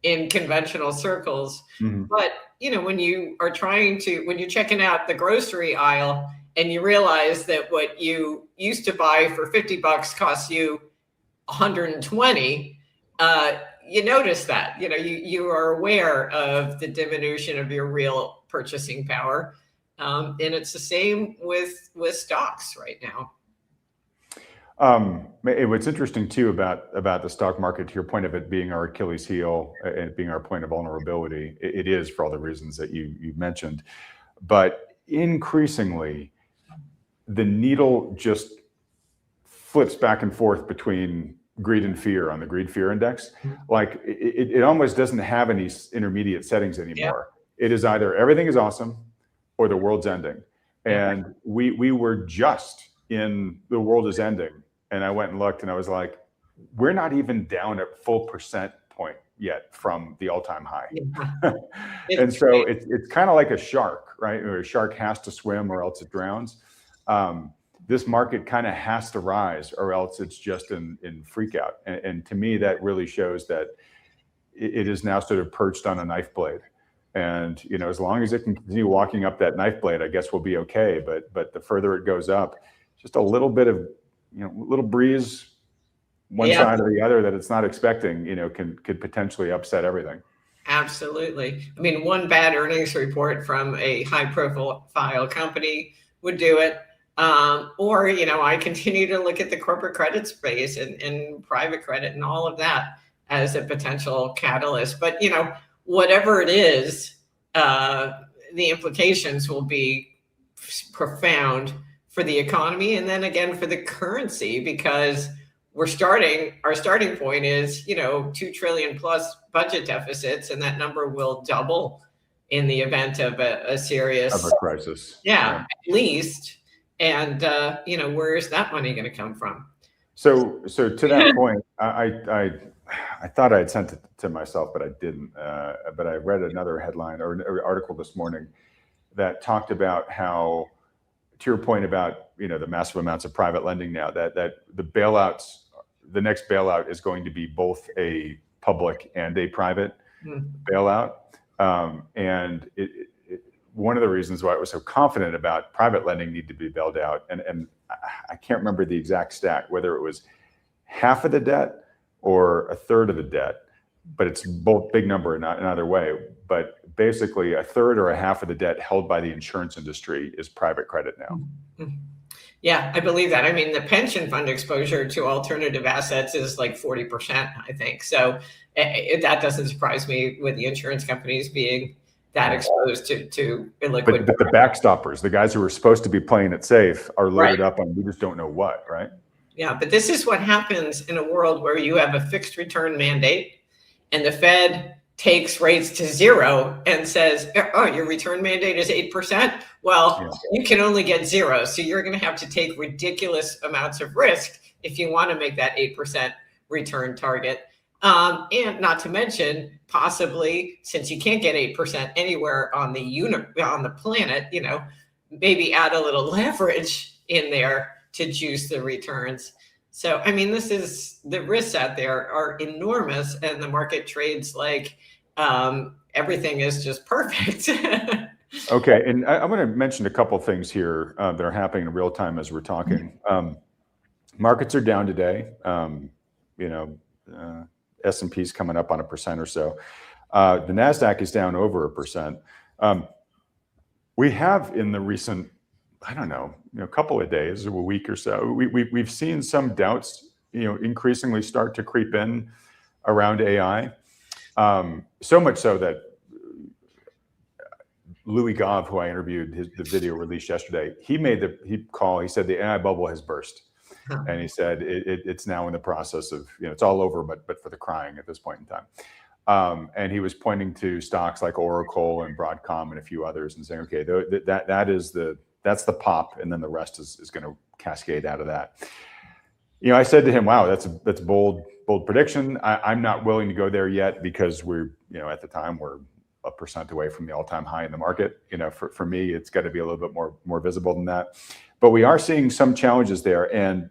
in conventional circles. Mm-hmm. But, when you're checking out the grocery aisle and you realize that what you used to buy for $50 costs you 120, you notice that, you are aware of the diminution of your real purchasing power. And it's the same with stocks right now. What's interesting too about the stock market, to your point of it being our Achilles heel and being our point of vulnerability, it is for all the reasons that you mentioned. But increasingly, the needle just flips back and forth between greed and fear on the greed fear index. Like it almost doesn't have any intermediate settings anymore. Yeah. It is either everything is awesome or the world's ending. And we were just in the world is ending. And I went and looked and I was like, we're not even down at full percent point yet from the all-time high. Yeah. And so it's kind of like a shark, right? Or a shark has to swim or else it drowns. This market kind of has to rise or else it's just in freak out. And to me, that really shows that it is now sort of perched on a knife blade. And, as long as it can continue walking up that knife blade, I guess we'll be okay. But the further it goes up, just a little bit of, little breeze one side or the other that it's not expecting, could potentially upset everything. Absolutely. I mean, one bad earnings report from a high profile company would do it. Or, I continue to look at the corporate credit space and private credit and all of that as a potential catalyst. But, whatever it is, the implications will be profound for the economy. And then again, for the currency, because our starting point is, 2 trillion plus budget deficits, and that number will double in the event of a serious crisis. Yeah, at least. And, where is that money going to come from? So to that point, I thought I had sent it to myself, but I didn't. But I read another headline or an article this morning that talked about how, to your point about, the massive amounts of private lending now, that the bailouts, the next bailout is going to be both a public and a private bailout. And one of the reasons why I was so confident about private lending need to be bailed out, and I can't remember the exact stat, whether it was half of the debt or a third of the debt, but it's both big number in either way. But basically a third or a half of the debt held by the insurance industry is private credit now. Yeah, I believe that. I mean, the pension fund exposure to alternative assets is like 40%, I think. So that doesn't surprise me with the insurance companies being that exposed to illiquid. But the backstoppers, the guys who are supposed to be playing it safe, are loaded up on we just don't know what, right? Yeah, but this is what happens in a world where you have a fixed return mandate and the Fed takes rates to zero and says, oh, your return mandate is 8%. Well, you can only get zero. So you're going to have to take ridiculous amounts of risk if you want to make that 8% return target. And not to mention, possibly, since you can't get 8% anywhere on the planet, maybe add a little leverage in there to juice the returns. So, I mean, the risks out there are enormous, and the market trades like everything is just perfect. Okay, and I'm going to mention a couple of things here that are happening in real time as we're talking. Markets are down today. S&P's coming up on 1% or so. The NASDAQ is down over 1%. We have in the recent, couple of days, a week or so, we've seen some doubts, increasingly start to creep in around AI. So much so that Louis Gove, who I interviewed, the video released yesterday, he said the AI bubble has burst. And he said it's now in the process of, it's all over, but for the crying at this point in time. And he was pointing to stocks like Oracle and Broadcom and a few others and saying, okay, that's the pop, and then the rest is going to cascade out of that. I said to him, wow, that's bold prediction. I'm not willing to go there yet because we're, at the time we're 1% away from the all-time high in the market. For me, it's got to be a little bit more visible than that. But we are seeing some challenges there, and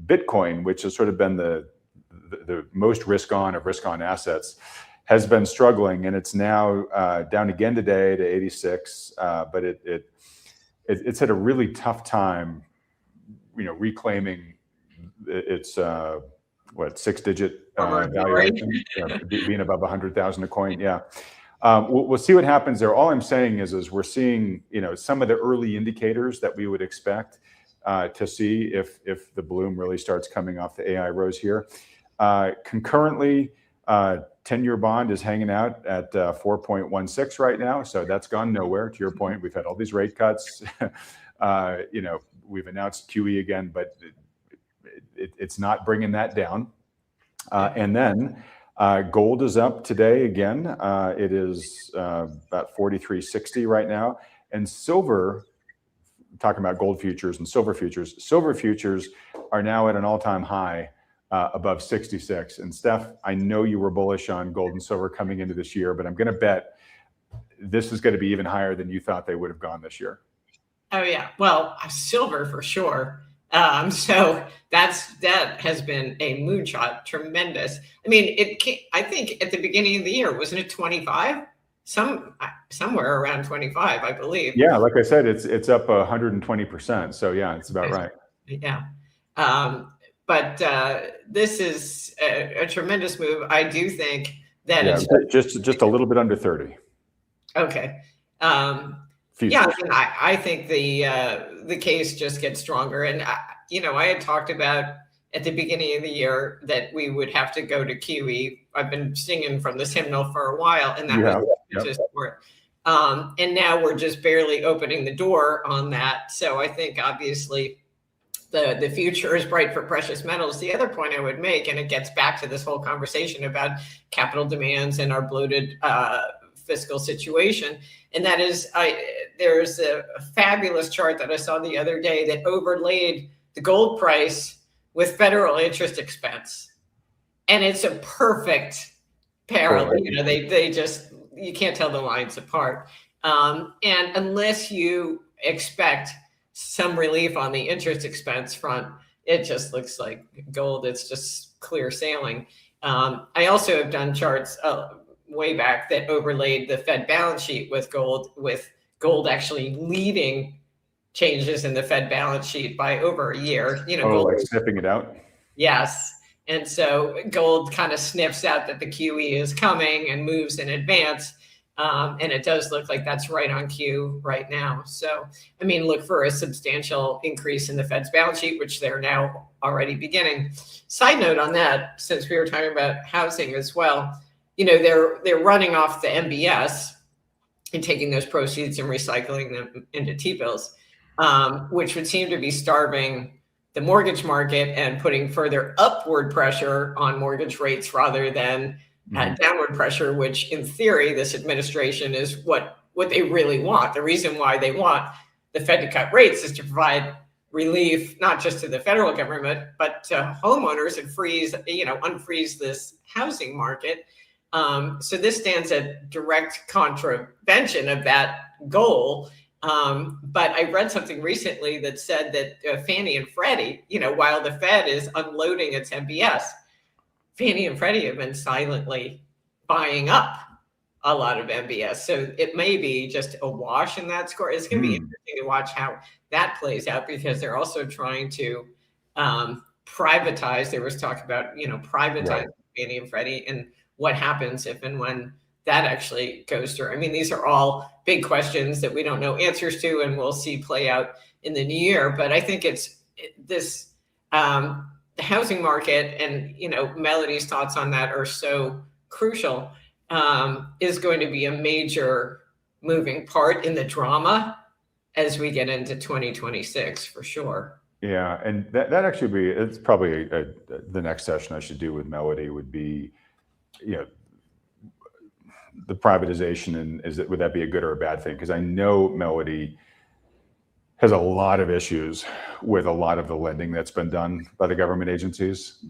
Bitcoin, which has sort of been the most risk-on of risk-on assets, has been struggling, and it's now down again today to 86. But it's had a really tough time, reclaiming its 6-digit valuation, being above 100,000 a coin. Yeah. We'll see what happens there. All I'm saying is we're seeing, some of the early indicators that we would expect to see if the bloom really starts coming off the AI rose here. Concurrently, 10-year bond is hanging out at 4.16 right now. So that's gone nowhere. To your point, we've had all these rate cuts. We've announced QE again, but it's not bringing that down. And then gold is up today again. It is about 43.60 right now. And silver, talking about gold futures and silver futures are now at an all-time high above 66. And Steph, I know you were bullish on gold and silver coming into this year, but I'm going to bet this is going to be even higher than you thought they would have gone this year. Oh yeah, well, silver for sure. So that has been a moonshot, tremendous. I mean, I think at the beginning of the year, wasn't it 25? Somewhere around 25, I believe. Yeah, like I said, it's up 120%. So yeah, it's about right. Yeah. But this is a tremendous move. I do think that it's just a little bit under 30. Okay. Yeah, I mean, I think the case just gets stronger. And, I had talked about at the beginning of the year that we would have to go to QE. I've been singing from this hymnal for a while, and that was just for it. And now we're just barely opening the door on that. So I think obviously the future is bright for precious metals. The other point I would make, and it gets back to this whole conversation about capital demands and our bloated fiscal situation, and that is there's a fabulous chart that I saw the other day that overlaid the gold price with federal interest expense, and it's a perfect parallel. They just, you can't tell the lines apart, and unless you expect some relief on the interest expense front, it just looks like gold. It's just clear sailing. I also have done charts way back that overlaid the Fed balance sheet with gold actually leading changes in the Fed balance sheet by over a year. Gold, like sniffing it out. Yes. And so gold kind of sniffs out that the QE is coming and moves in advance. And it does look like that's right on cue right now. So, I mean, look for a substantial increase in the Fed's balance sheet, which they're now already beginning. Side note on that, since we were talking about housing as well, they're running off the MBS and taking those proceeds and recycling them into T-bills, which would seem to be starving the mortgage market and putting further upward pressure on mortgage rates rather than downward pressure, which in theory, this administration is what they really want. The reason why they want the Fed to cut rates is to provide relief, not just to the federal government, but to homeowners and unfreeze this housing market. So this stands at direct contravention of that goal. But I read something recently that said that Fannie and Freddie, while the Fed is unloading its MBS, Fannie and Freddie have been silently buying up a lot of MBS. So it may be just a wash in that score. It's going to be interesting to watch how that plays out, because they're also trying to privatize. There was talk about, privatizing Fannie and Freddie, and what happens if and when that actually goes through. I mean, these are all big questions that we don't know answers to, and we'll see play out in the new year. But I think the housing market and, Melody's thoughts on that are so crucial, is going to be a major moving part in the drama as we get into 2026 for sure. Yeah, and that actually it's probably the next session I should do with Melody would be, the privatization, and would that be a good or a bad thing? Because I know Melody has a lot of issues with a lot of the lending that's been done by the government agencies,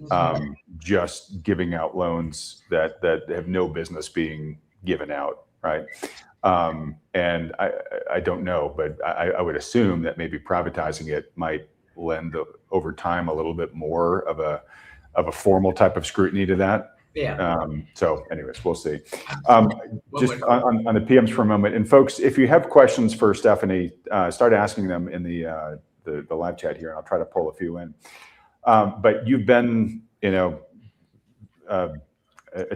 just giving out loans that have no business being given out, right? And I don't know, but I would assume that maybe privatizing it might lend over time a little bit more of a formal type of scrutiny to that. Yeah. So anyways, we'll see. Just on the PMs for a moment, and folks, if you have questions for Stephanie, start asking them in the live chat here, and I'll try to pull a few in. But you've been, a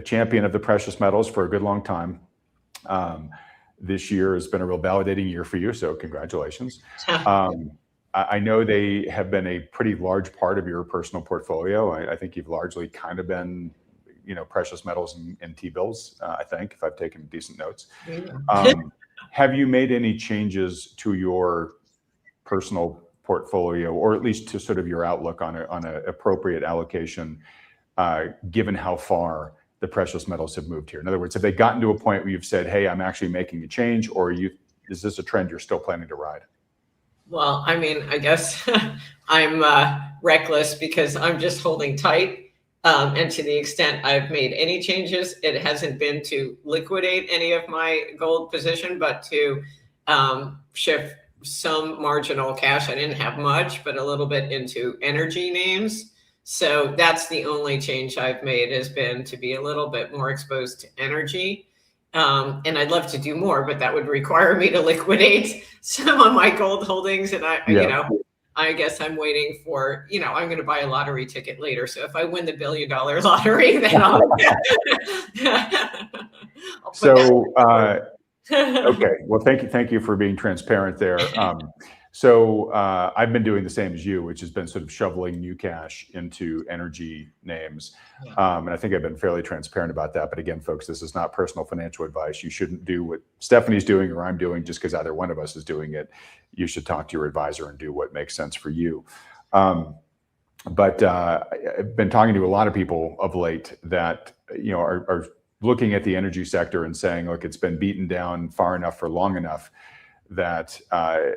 champion of the precious metals for a good long time. This year has been a real validating year for you, so congratulations. I know they have been a pretty large part of your personal portfolio. I think you've largely kind of been, precious metals and T-bills, I think, if I've taken decent notes. Have you made any changes to your personal portfolio, or at least to sort of your outlook on an appropriate allocation, given how far the precious metals have moved here? In other words, have they gotten to a point where you've said, hey, I'm actually making a change, or is this a trend you're still planning to ride? Well, I mean, I guess I'm reckless because I'm just holding tight. And to the extent I've made any changes, it hasn't been to liquidate any of my gold position, but to shift some marginal cash. I didn't have much, but a little bit into energy names. So that's the only change I've made, has been to be a little bit more exposed to energy. And I'd love to do more, but that would require me to liquidate some of my gold holdings. And I guess I'm waiting for, I'm going to buy a lottery ticket later. So if I win the $1 billion lottery, then I'll So, okay. Well, thank you for being transparent there. So I've been doing the same as you, which has been sort of shoveling new cash into energy names. And I think I've been fairly transparent about that. But again, folks, this is not personal financial advice. You shouldn't do what Stephanie's doing or I'm doing just because either one of us is doing it. You should talk to your advisor and do what makes sense for you. But I've been talking to a lot of people of late that, are looking at the energy sector and saying, look, it's been beaten down far enough for long enough that,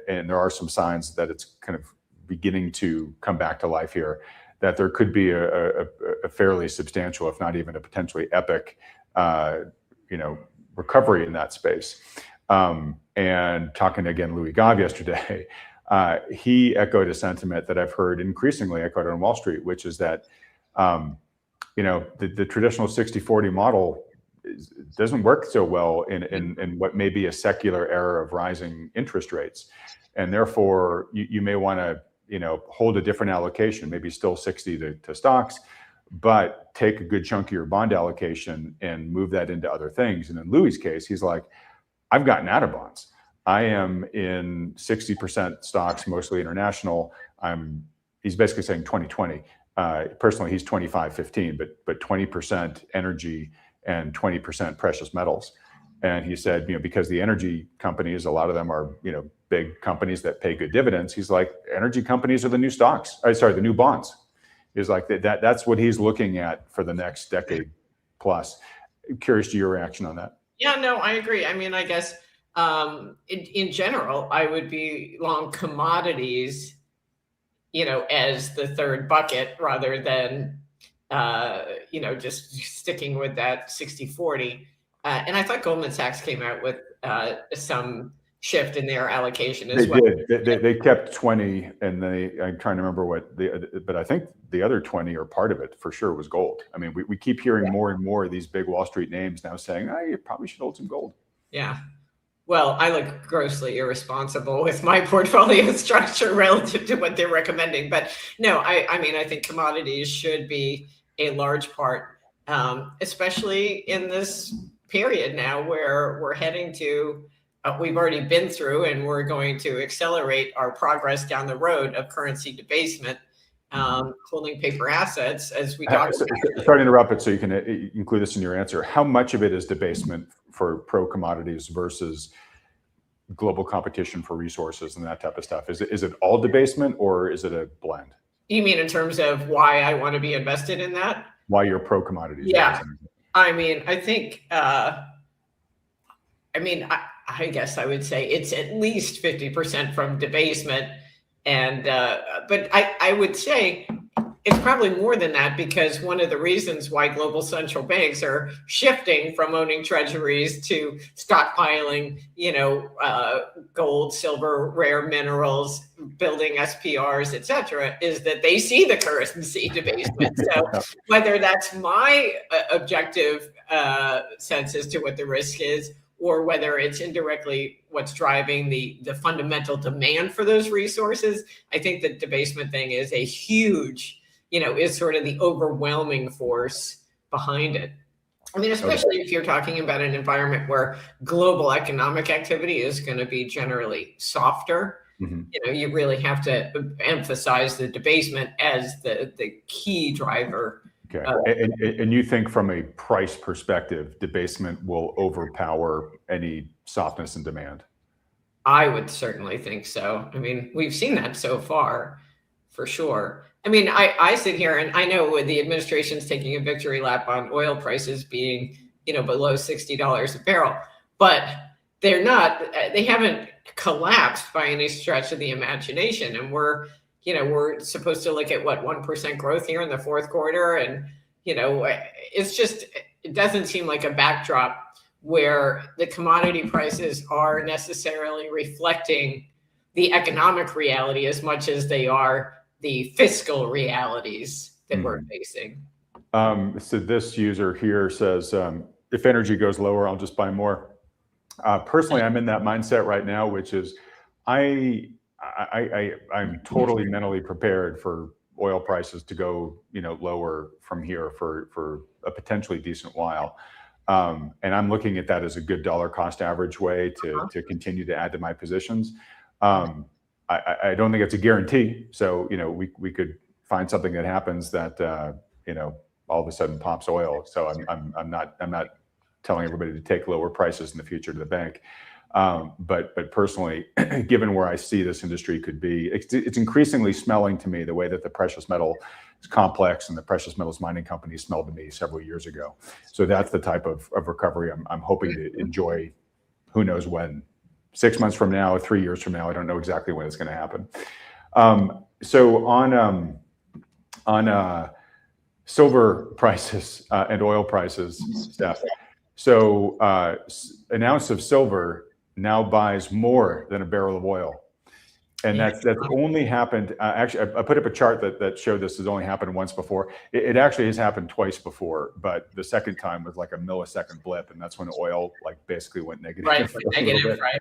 and there are some signs that it's kind of beginning to come back to life here, that there could be a fairly substantial, if not even a potentially epic, recovery in that space. And talking to, again, Louis Gave yesterday, he echoed a sentiment that I've heard increasingly echoed on Wall Street, which is that, the traditional 60-40 model doesn't work so well in what may be a secular era of rising interest rates. And therefore, you may want to, hold a different allocation, maybe still 60 to stocks, but take a good chunk of your bond allocation and move that into other things. And in Louis' case, he's like, I've gotten out of bonds. I am in 60% stocks, mostly international. He's basically saying 2020. Personally, he's 25-15, but 20% energy and 20% precious metals. And he said, because the energy companies, a lot of them are, big companies that pay good dividends. He's like, energy companies are the new stocks. The new bonds. He's like, that's what he's looking at for the next decade plus. Curious to your reaction on that. Yeah, no, I agree. I mean, I guess in general, I would be long commodities, as the third bucket rather than, just sticking with that 60-40. And I thought Goldman Sachs came out with some shift in their allocation as well. They kept 20, and I'm trying to remember but I think the other 20 or part of it for sure was gold. I mean, we keep hearing more and more of these big Wall Street names now saying, you probably should hold some gold. Yeah. Well, I look grossly irresponsible with my portfolio structure relative to what they're recommending. But no, I mean, I think commodities should be a large part, especially in this period now where we're heading to, we've already been through and we're going to accelerate our progress down the road of currency debasement, holding paper assets as we talk. Sorry to interrupt it, so you can include this in your answer. How much of it is debasement for pro commodities versus global competition for resources and that type of stuff? Is it all debasement or is it a blend? You mean in terms of why I want to be invested in that? Why you're pro commodities? Yeah. I mean, I think, I guess I would say it's at least 50% from debasement. And, but I would say it's probably more than that, because one of the reasons why global central banks are shifting from owning treasuries to stockpiling, gold, silver, rare minerals, building SPRs, et cetera, is that they see the currency debasement. So whether that's my objective sense as to what the risk is, or whether it's indirectly what's driving the fundamental demand for those resources, I think the debasement thing is a huge, is sort of the overwhelming force behind it. I mean, especially if you're talking about an environment where global economic activity is going to be generally softer. You really have to emphasize the debasement as the key driver. Okay. And you think from a price perspective, debasement will overpower any softness in demand? I would certainly think so. I mean, we've seen that so far, for sure. I mean, I sit here and I know the administration's taking a victory lap on oil prices being, below $60 a barrel, but they haven't collapsed by any stretch of the imagination. And we're supposed to look at 1% growth here in the fourth quarter. And, it doesn't seem like a backdrop where the commodity prices are necessarily reflecting the economic reality as much as they are the fiscal realities that we're facing. So this user here says, if energy goes lower, I'll just buy more. Personally, I'm in that mindset right now, which is I I'm totally mentally prepared for oil prices to go, lower from here for a potentially decent while. And I'm looking at that as a good dollar cost average way to continue to add to my positions. I don't think it's a guarantee. So, we could find something that happens that, all of a sudden pops oil. So I'm not telling everybody to take lower prices in the future to the bank. But personally, given where I see this industry could be, it's increasingly smelling to me the way that the precious metal complex and the precious metals mining companies smelled to me several years ago. So that's the type of recovery I'm hoping to enjoy. Who knows when? 6 months from now, 3 years from now, I don't know exactly when it's going to happen. So on silver prices and oil prices, Steph. So an ounce of silver now buys more than a barrel of oil. And that's only happened, actually, I put up a chart that showed this has only happened once before. It actually has happened twice before, but the second time was like a millisecond blip, and that's when oil basically went negative. Right, negative, right.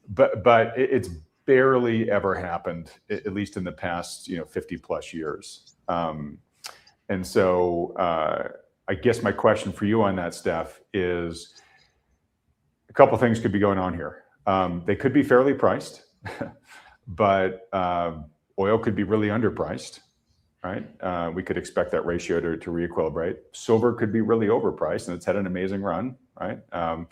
But it's barely ever happened, at least in the past 50 plus years. And so I guess my question for you on that, Steph, is a couple things could be going on here. They could be fairly priced, but oil could be really underpriced, right? We could expect that ratio to reequilibrate. Silver could be really overpriced, and it's had an amazing run, right? And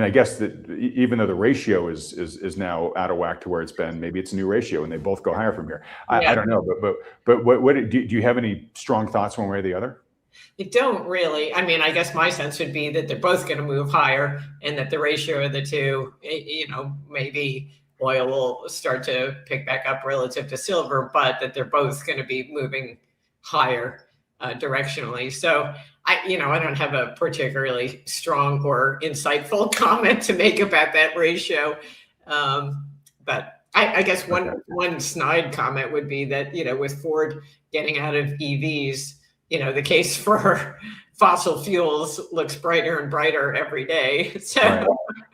I guess that even though the ratio is now out of whack to where it's been, maybe it's a new ratio and they both go higher from here. I don't know, but what do you have any strong thoughts one way or the other? I don't really. I mean, I guess my sense would be that they're both going to move higher, and that the ratio of the two, maybe oil will start to pick back up relative to silver, but that they're both going to be moving higher directionally. So I don't have a particularly strong or insightful comment to make about that ratio. But I guess one snide comment would be that, with Ford getting out of EVs, the case for fossil fuels looks brighter and brighter every day. So, right.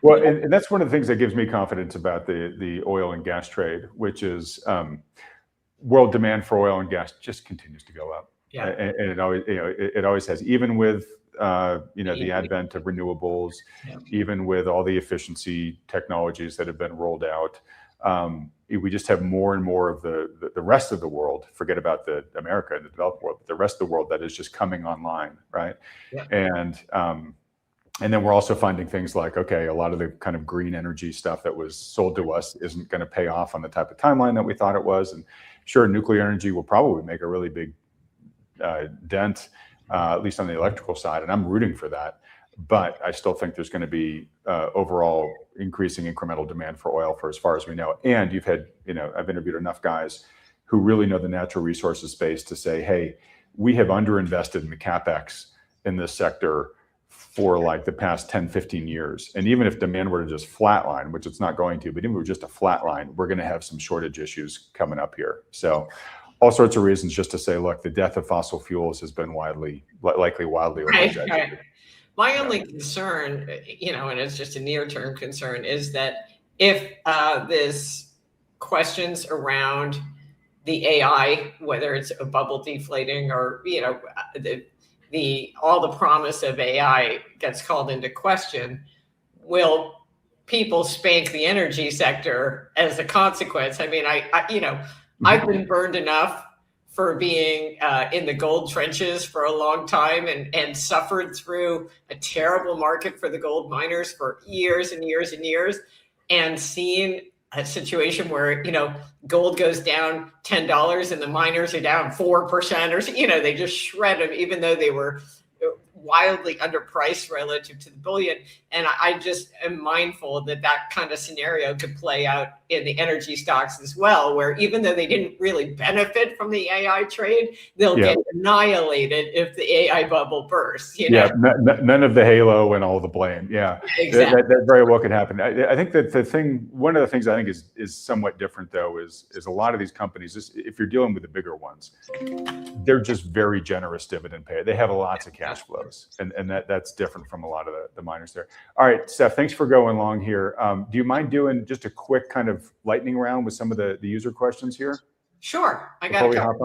Well, and that's one of the things that gives me confidence about the oil and gas trade, which is world demand for oil and gas just continues to go up. Yeah. And it always, it always has, even with, the advent of renewables, even with all the efficiency technologies that have been rolled out. We just have more and more of the rest of the world, forget about America and the developed world, but the rest of the world that is just coming online, right? Yeah. And then we're also finding things like, okay, a lot of the kind of green energy stuff that was sold to us isn't going to pay off on the type of timeline that we thought it was. And sure, nuclear energy will probably make a really big dent, at least on the electrical side, and I'm rooting for that. But I still think there's going to be overall increasing incremental demand for oil for as far as we know. And you've had, I've interviewed enough guys who really know the natural resources space to say, hey, we have underinvested in the CapEx in this sector for like the past 10, 15 years. And even if demand were to just flatline, which it's not going to, but even if it were just a flatline, we're going to have some shortage issues coming up here. So all sorts of reasons just to say, look, the death of fossil fuels has been likely wildly overexaggerated. Right. My only concern, and it's just a near-term concern, is that if this questions around the AI, whether it's a bubble deflating or, all the promise of AI gets called into question, will people spank the energy sector as a consequence? I mean, I've been burned enough for being in the gold trenches for a long time and suffered through a terrible market for the gold miners for years and years and years, and seen a situation where, gold goes down $10 and the miners are down 4%, or, they just shred them, even though they were wildly underpriced relative to the bullion. And I just am mindful that kind of scenario could play out in the energy stocks as well, where even though they didn't really benefit from the AI trade, they'll get annihilated if the AI bubble bursts. None of the halo and all the blame. Yeah, exactly. That very well could happen. I think that one of the things I think is somewhat different though is a lot of these companies, if you're dealing with the bigger ones, they're just very generous dividend payer. They have lots of cash flows. ridiculous. And that's different from a lot of the miners there. All right, Steph, thanks for going long here. Do you mind doing just a quick kind of lightning round with some of the user questions here? Sure. I got a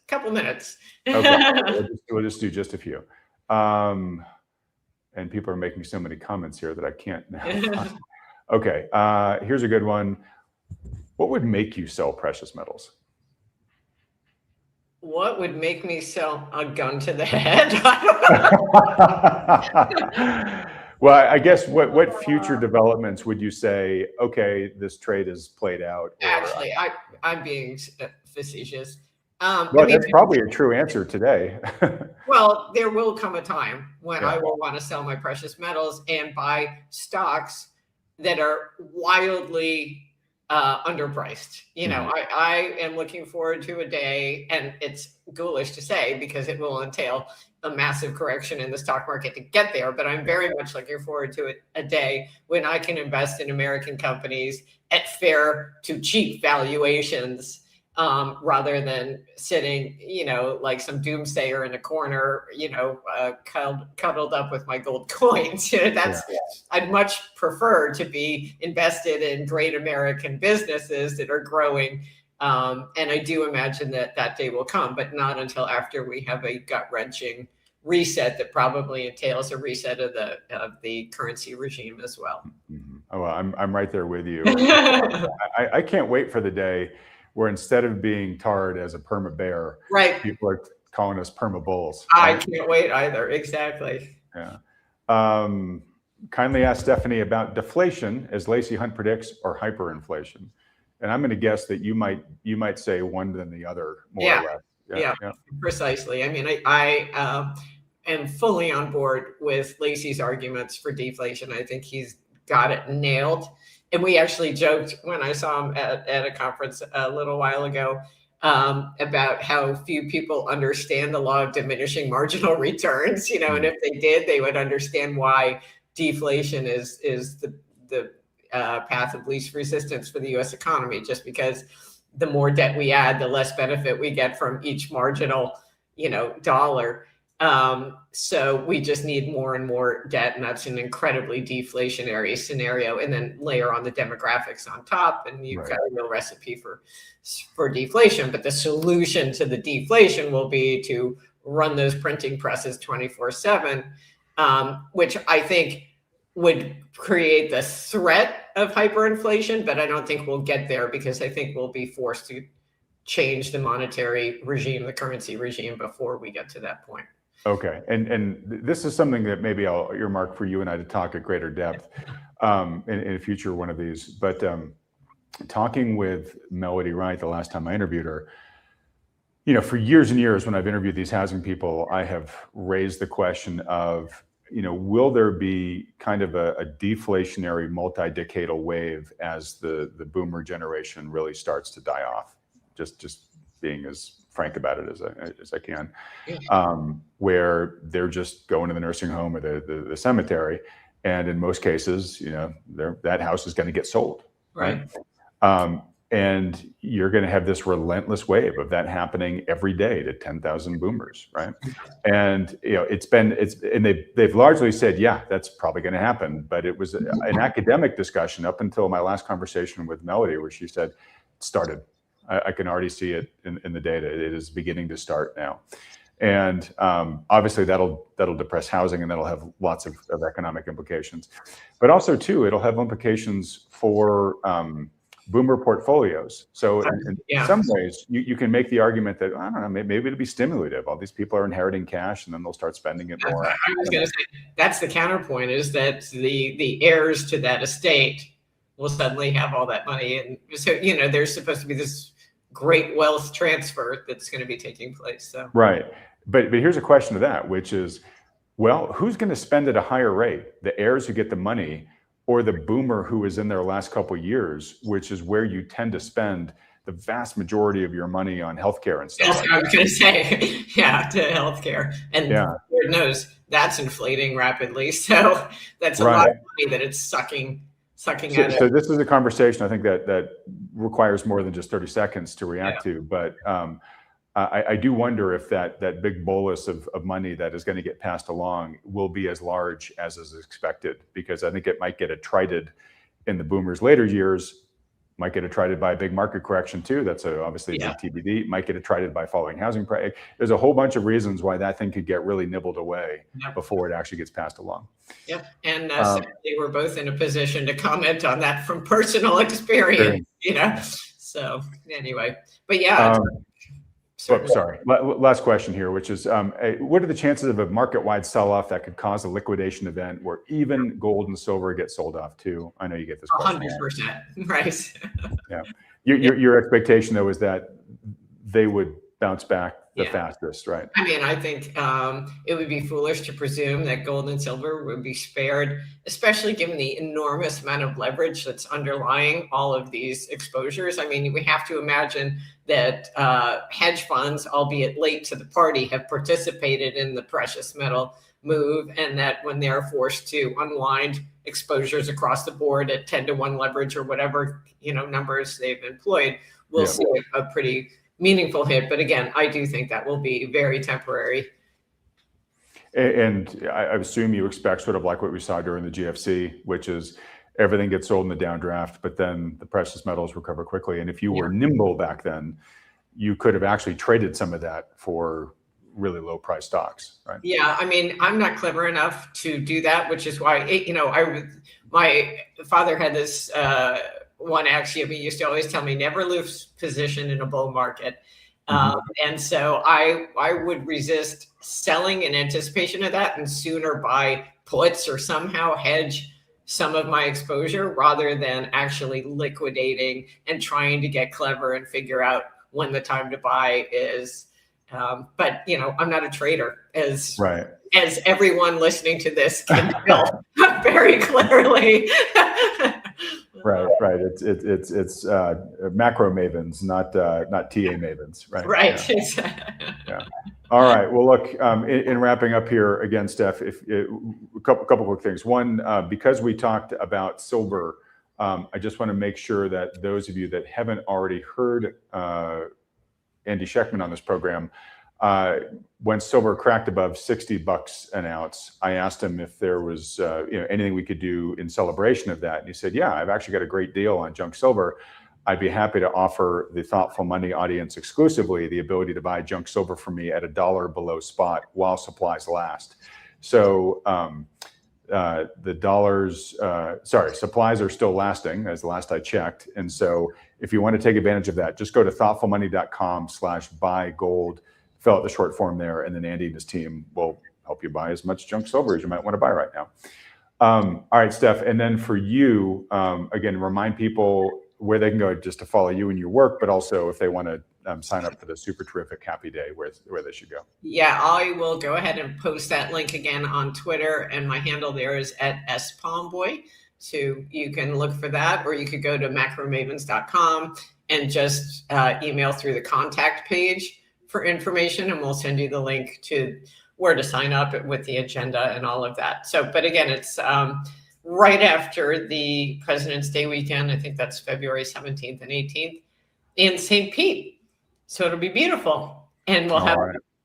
couple minutes. Okay, we'll just do just a few. And people are making so many comments here that I can't now. Okay, here's a good one. What would make you sell precious metals? What would make me sell a gun to the head? Well, I guess what future developments would you say, okay, this trade is played out? Actually, I'm being facetious. Well, that's probably a true answer today. Well, there will come a time when I will want to sell my precious metals and buy stocks that are wildly underpriced. You know, I am looking forward to a day, and it's ghoulish to say because it will entail a massive correction in the stock market to get there. But I'm very much looking forward to a day when I can invest in American companies at fair to cheap valuations, rather than sitting, you know, like some doomsayer in a corner, you know, cuddled up with my gold coins. You know, I'd much prefer to be invested in great American businesses that are growing. And I do imagine that day will come, but not until after we have a gut-wrenching reset that probably entails a reset of the currency regime as well. Oh, well, I'm right there with you. I can't wait for the day where instead of being tarred as a perma bear, people are calling us perma bulls. Right? I can't wait either. Exactly. Yeah. Kindly ask Stephanie about deflation, as Lacey Hunt predicts, or hyperinflation. And I'm going to guess that you might say one than the other, more or less. Yeah, precisely. I mean, I am fully on board with Lacey's arguments for deflation. I think he's got it nailed. And we actually joked when I saw him at a conference a little while ago about how few people understand the law of diminishing marginal returns, you know, and if they did, they would understand why deflation is the path of least resistance for the U.S. economy, just because the more debt we add, the less benefit we get from each marginal, you know, dollar. So we just need more and more debt, and that's an incredibly deflationary scenario. And then layer on the demographics on top, and you've got a real recipe for deflation. But the solution to the deflation will be to run those printing presses 24/7, which I think would create the threat of hyperinflation, but I don't think we'll get there because I think we'll be forced to change the monetary regime, the currency regime, before we get to that point. Okay, and this is something that maybe I'll earmark for you and I to talk at greater depth in a future one of these. But talking with Melody Wright the last time I interviewed her, you know, for years and years when I've interviewed these housing people, I have raised the question of, you know, will there be kind of a deflationary multi-decadal wave as the boomer generation really starts to die off? Just being as frank about it as I can, where they're just going to the nursing home or the cemetery, and in most cases, you know, that house is going to get sold, right? And you're going to have this relentless wave of that happening every day to 10,000 boomers, right? And you know, and they've largely said, yeah, that's probably going to happen. But it was an academic discussion up until my last conversation with Melody, where she said, it started. I can already see it in the data. It is beginning to start now. And obviously that'll depress housing, and that'll have lots of economic implications. But also too, it'll have implications for boomer portfolio's. So in some ways, you can make the argument that, I don't know, maybe it'll be stimulative. All these people are inheriting cash, and then they'll start spending it more. I was going to say, that's the counterpoint, is that the heirs to that estate will suddenly have all that money. And so, you know, there's supposed to be this great wealth transfer that's going to be taking place. So. Right. But here's a question to that, which is, well, who's going to spend at a higher rate? The heirs who get the money, or the boomer who is in their last couple of years, which is where you tend to spend the vast majority of your money on healthcare and stuff. That's what I was going to say. Yeah, to healthcare. And Lord knows that's inflating rapidly. So that's a lot of money that it's sucking out of. So this is a conversation I think that requires more than just 30 seconds to react to. But I do wonder if that big bolus of money that is going to get passed along will be as large as is expected, because I think it might get attrited in the boomers' later years, might get attrited by a big market correction too. That's obviously a big TBD. Might get attrited by falling housing price. There's a whole bunch of reasons why that thing could get really nibbled away before it actually gets passed along. Yep, and sadly, we're both in a position to comment on that from personal experience. So anyway, but yeah. Sorry, last question here, which is, what are the chances of a market-wide sell-off that could cause a liquidation event where even gold and silver get sold off too? I know you get this question. 100%, right? Yeah. Your expectation, though, is that they would bounce back the fastest, right? I mean, I think it would be foolish to presume that gold and silver would be spared, especially given the enormous amount of leverage that's underlying all of these exposures. I mean, we have to imagine that hedge funds, albeit late to the party, have participated in the precious metal move, and that when they're forced to unwind exposures across the board at 10-to-1 leverage or whatever numbers they've employed, we'll see a pretty meaningful hit. But again, I do think that will be very temporary. And I assume you expect sort of like what we saw during the GFC, which is everything gets sold in the downdraft, but then the precious metals recover quickly. And if you were nimble back then, you could have actually traded some of that for really low price stocks, right? Yeah, I mean, I'm not clever enough to do that, which is why, my father had this one axiom. He used to always tell me, never lose position in a bull market. And so I would resist selling in anticipation of that and sooner buy puts or somehow hedge some of my exposure rather than actually liquidating and trying to get clever and figure out when the time to buy is. But I'm not a trader, as everyone listening to this can tell very clearly. Right. It's macro mavens, not TA mavens, right? Right. Yeah. All right. Well, look, in wrapping up here again, Steph, a couple quick things. One, because we talked about silver, I just want to make sure that those of you that haven't already heard Andy Schectman on this program, when silver cracked above $60 an ounce, I asked him if there was anything we could do in celebration of that, and he said, "Yeah, I've actually got a great deal on junk silver. I'd be happy to offer the Thoughtful Money audience exclusively the ability to buy junk silver from me at $1 below spot while supplies last." So supplies are still lasting, as the last I checked. And so if you want to take advantage of that, just go to thoughtfulmoney.com/buy gold, fill out the short form there, and then Andy and his team will help you buy as much junk silver as you might want to buy right now. All right, Steph. And then for you, again, remind people where they can go just to follow you and your work, but also if they want to sign up for the super terrific happy day, where they should go. Yeah, I will go ahead and post that link again on Twitter, and my handle there is @spomboy. So you can look for that, or you could go to macromavens.com and just email through the contact page for information, and we'll send you the link to where to sign up with the agenda and all of that. So, but again, it's right after the President's Day weekend. I think that's February 17th and 18th in St. Pete. So it'll be beautiful. And we'll have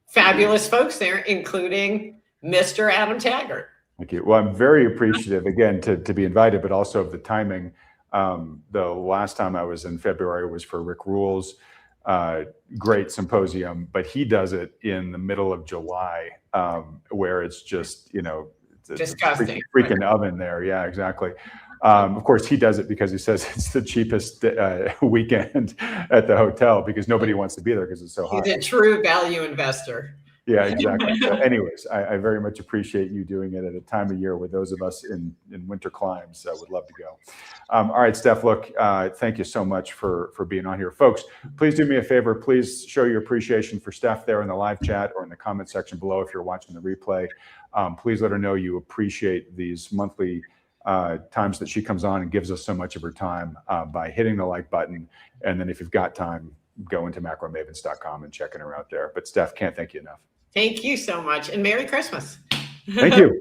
fabulous folks there, including Mr. Adam Taggart. Thank you. Well, I'm very appreciative, again, to be invited, but also of the timing. The last time I was in February was for Rick Rule's great symposium, but he does it in the middle of July, where it's just, disgusting. Freaking oven there. Yeah, exactly. Of course, he does it because he says it's the cheapest weekend at the hotel because nobody wants to be there because it's so hot. He's a true value investor. Yeah, exactly. So anyways, I very much appreciate you doing it at a time of year where those of us in winter climes would love to go. All right, Steph, look, thank you so much for being on here. Folks, please do me a favor. Please show your appreciation for Steph there in the live chat or in the comment section below if you're watching the replay. Please let her know you appreciate these monthly times that she comes on and gives us so much of her time by hitting the like button. And then if you've got time, go into macromavens.com and checking her out there. But Steph, can't thank you enough. Thank you so much. And Merry Christmas. Thank you.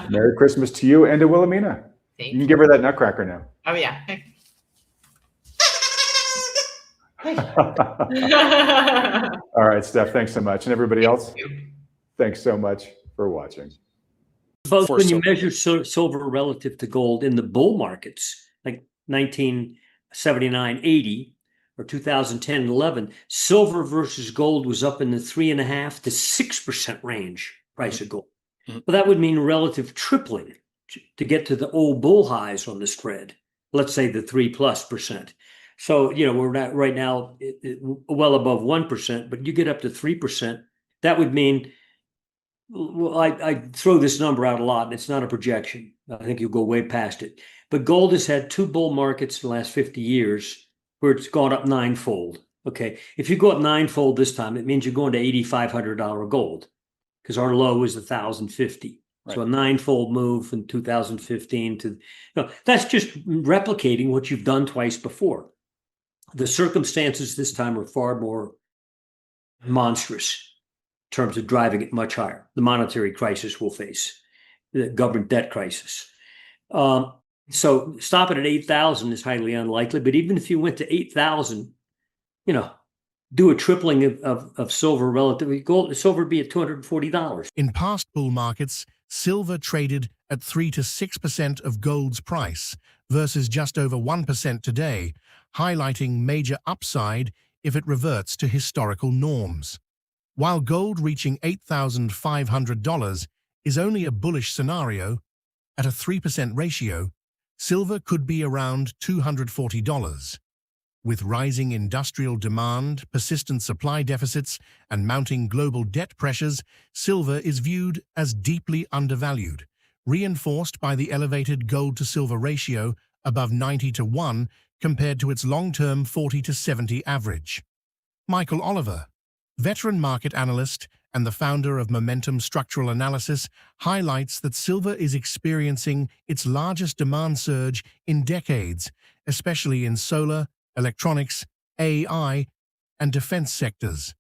Merry Christmas to you and to Wilhelmina. You can give her that nutcracker now. Oh, yeah. All right, Steph, thanks so much. And everybody else, thanks so much for watching. Both when you measure silver relative to gold in the bull markets, like 1979, 80, or 2010, 11, silver versus gold was up in the 3.5% to 6% range price of gold. Well, that would mean relative tripling to get to the old bull highs on the spread. Let's say the 3+%. So, we're not right now well above 1%, but you get up to 3%. That would mean, well, I throw this number out a lot, and it's not a projection. I think you'll go way past it. But gold has had 2 bull markets in the last 50 years where it's gone up 9-fold. Okay, if you go up 9-fold this time, it means you're going to $8,500 gold, because our low is $1,050. Right. So a 9-fold move from 2015 to, that's just replicating what you've done twice before. The circumstances this time are far more monstrous in terms of driving it much higher. The monetary crisis we'll face, the government debt crisis. So stopping at 8,000 is highly unlikely, but even if you went to 8,000, do a tripling of silver relative gold, silver would be at $240. In past bull markets, silver traded at 3 to 6% of gold's price versus just over 1% today, highlighting major upside if it reverts to historical norms. While gold reaching $8,500 is only a bullish scenario, at a 3% ratio, silver could be around $240. With rising industrial demand, persistent supply deficits, and mounting global debt pressures, silver is viewed as deeply undervalued, reinforced by the elevated gold-to-silver ratio above 90-1 compared to its long-term 40-70 average. Michael Oliver, veteran market analyst and the founder of Momentum Structural Analysis, highlights that silver is experiencing its largest demand surge in decades, especially in solar, electronics, AI, and defense sectors.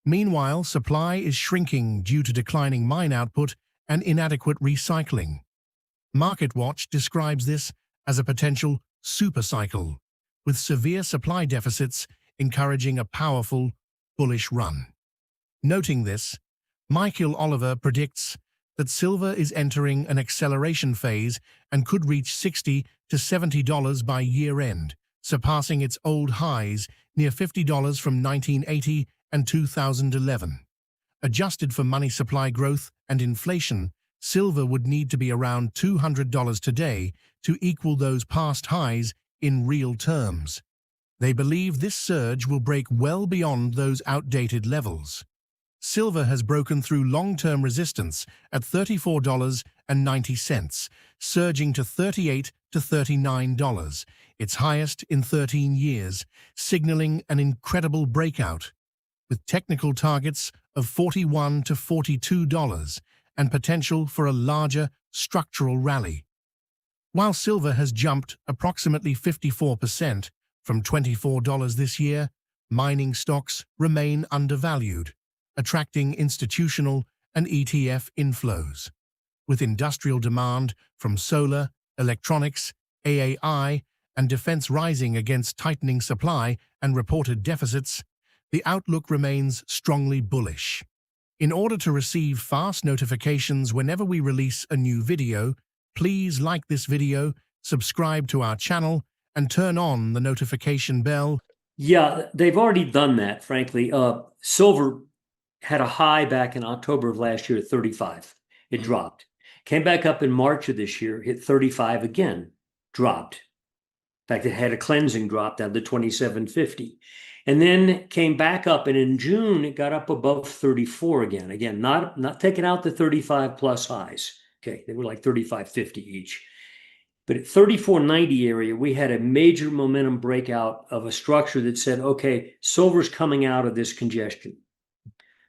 Meanwhile, supply is shrinking due to declining mine output and inadequate recycling. MarketWatch describes this as a potential supercycle, with severe supply deficits encouraging a powerful, bullish run. Noting this, Michael Oliver predicts that silver is entering an acceleration phase and could reach $60 to $70 by year-end, surpassing its old highs near $50 from 1980 and 2011. Adjusted for money supply growth and inflation, silver would need to be around $200 today to equal those past highs in real terms. They believe this surge will break well beyond those outdated levels. Silver has broken through long-term resistance at $34.90, surging to $38 to $39, its highest in 13 years, signaling an incredible breakout, with technical targets of $41 to $42 and potential for a larger structural rally. While silver has jumped approximately 54% from $24 this year, mining stocks remain undervalued, attracting institutional and ETF inflows. With industrial demand from solar, electronics, AI, and defense rising against tightening supply and reported deficits, the outlook remains strongly bullish. In order to receive fast notifications whenever we release a new video, please like this video, subscribe to our channel, and turn on the notification bell. Yeah, they've already done that, frankly. Silver had a high back in October of last year at 35. It dropped. Came back up in March of this year, hit 35 again, dropped. In fact, it had a cleansing drop down to 27.50. And then came back up, and in June, it got up above 34 again. Again, not taking out the 35 plus highs. Okay, they were like 35.50 each. But at 34.90 area, we had a major momentum breakout of a structure that said, okay, silver's coming out of this congestion.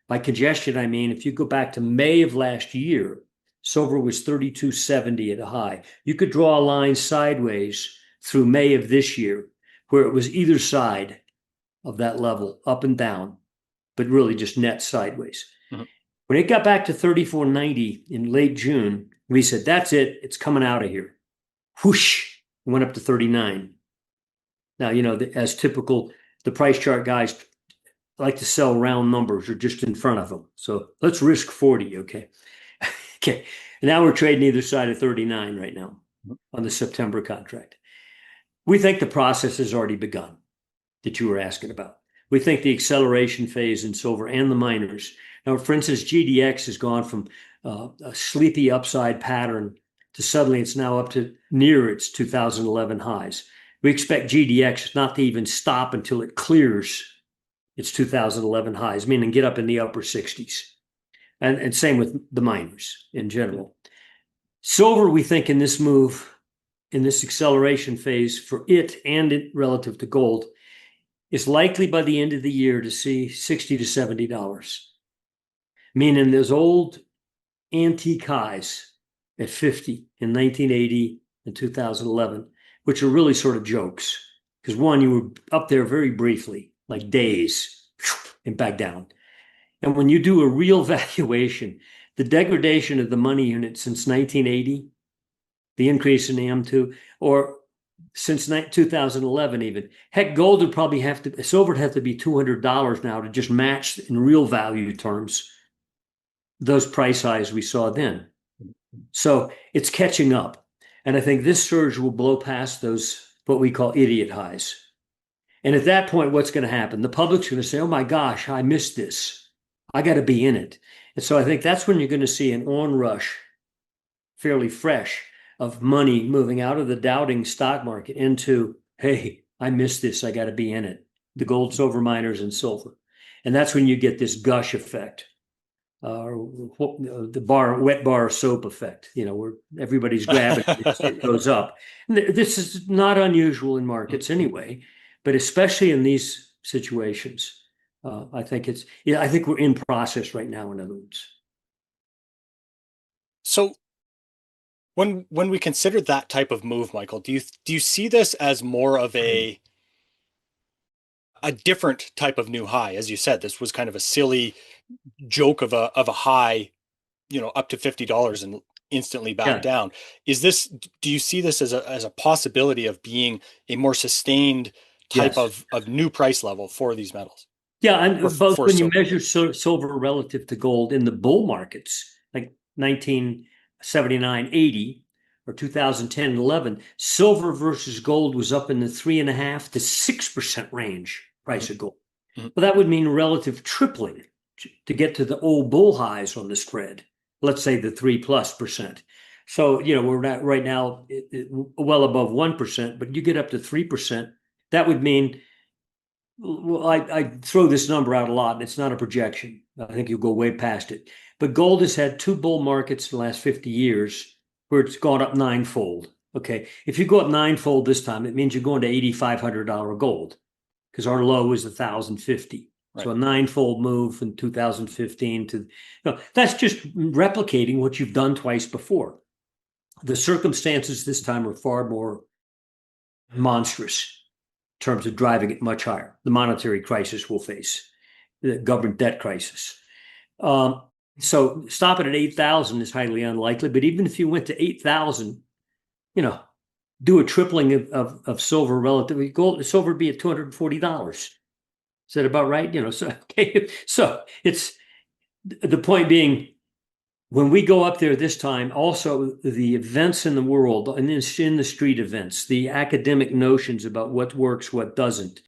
By congestion, I mean, if you go back to May of last year, silver was 32.70 at a high. You could draw a line sideways through May of this year, where it was either side of that level, up and down, but really just net sideways. When it got back to 34.90 in late June, we said, that's it, it's coming out of here. Whoosh, it went up to 39. Now, as typical the price chart guys like to sell round numbers or just in front of them. So let's risk 40, okay? Okay, now we're trading either side of 39 right now on the September contract. We think the process has already begun that you were asking about. We think the acceleration phase in silver and the miners. Now, for instance, GDX has gone from a sleepy upside pattern to suddenly it's now up to near its 2011 highs. We expect GDX not to even stop until it clears its 2011 highs, meaning get up in the upper 60s. And same with the miners in general. Silver, we think in this move, in this acceleration phase for it and it relative to gold, is likely by the end of the year to see $60 to $70, meaning those old antique highs at 50 in 1980 and 2011, which are really sort of jokes. Because one, you were up there very briefly, like days, and back down. And when you do a real valuation, the degradation of the money unit since 1980, the increase in the M2, or since 2011 even, heck, gold would probably have to, silver would have to be $200 now to just match in real value terms those price highs we saw then. So it's catching up. And I think this surge will blow past those, what we call idiot highs. And at that point, what's going to happen? The public's going to say, oh my gosh, I missed this. I got to be in it. And so I think that's when you're going to see an onrush, fairly fresh, of money moving out of the doubting stock market into, hey, I missed this. I got to be in it. The gold, silver miners, and silver. And that's when you get this gush effect, the wet bar soap effect, where everybody's grabbing it, it goes up. And this is not unusual in markets anyway, but especially in these situations. I think I think we're in process right now, in other words. So when we consider that type of move, Michael, do you see this as more of a different type of new high? As you said, this was kind of a silly joke of a high, up to $50 and instantly back down. Do you see this as a possibility of being a more sustained type of new price level for these metals? Yeah, and both when you measure silver relative to gold in the bull markets, like 1979, 80, or 2010, 11, silver versus gold was up in the 3.5% to 6% range price of gold. Well, that would mean relative tripling to get to the old bull highs on the spread. Let's say the 3+%. So, we're not right now well above 1%, but you get up to 3%. That would mean, well, I throw this number out a lot, and it's not a projection. I think you'll go way past it. But gold has had two bull markets in the last 50 years where it's gone up ninefold. Okay, if you go up ninefold this time, it means you're going to $8,500 gold, because our low is $1,050. Right. So a ninefold move in 2015 to, that's just replicating what you've done twice before. The circumstances this time are far more monstrous in terms of driving it much higher. The monetary crisis we'll face, the government debt crisis. So stopping at 8,000 is highly unlikely. But even if you went to 8,000, do a tripling of silver relatively gold, silver would be at $240. Is that about right? So it's the point being, when we go up there this time, also the events in the world and in the street events, the academic notions about what works, what doesn't.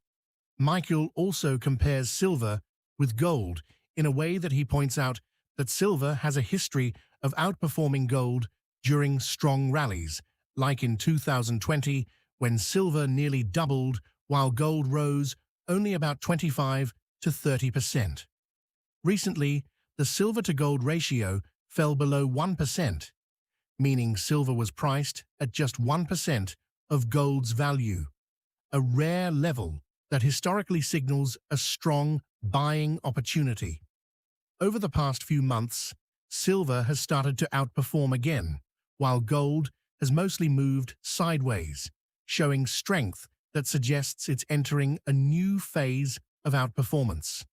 Michael also compares silver with gold in a way that he points out that silver has a history of outperforming gold during strong rallies, like in 2020, when silver nearly doubled while gold rose only about 25 to 30%. Recently, the silver-to-gold ratio fell below 1%, meaning silver was priced at just 1% of gold's value, a rare level that historically signals a strong buying opportunity. Over the past few months, silver has started to outperform again, while gold has mostly moved sideways, showing strength that suggests it's entering a new phase of outperformance.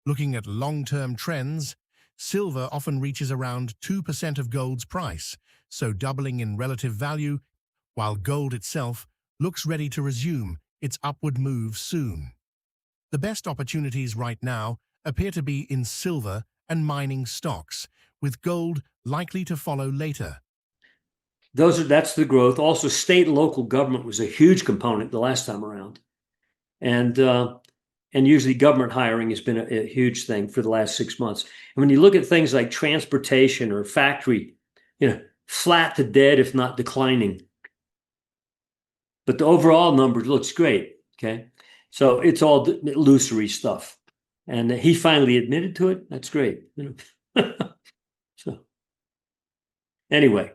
Looking at long-term trends, silver often reaches around 2% of gold's price, so doubling in relative value, while gold itself looks ready to resume its upward move soon. The best opportunities right now appear to be in silver and mining stocks, with gold likely to follow later. That's the growth. Also, state and local government was a huge component the last time around. And usually government hiring has been a huge thing for the last 6 months. And when you look at things like transportation or factory, flat to dead, if not declining. But the overall number looks great, okay? So it's all illusory stuff. And he finally admitted to it. That's great. So anyway.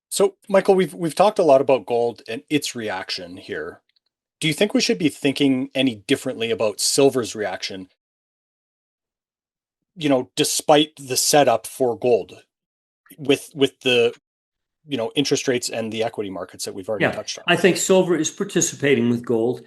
So, Michael, we've talked a lot about gold and its reaction here. Do you think we should be thinking any differently about silver's reaction, despite the setup for gold with the interest rates and the equity markets that we've already touched on? I think silver is participating with gold.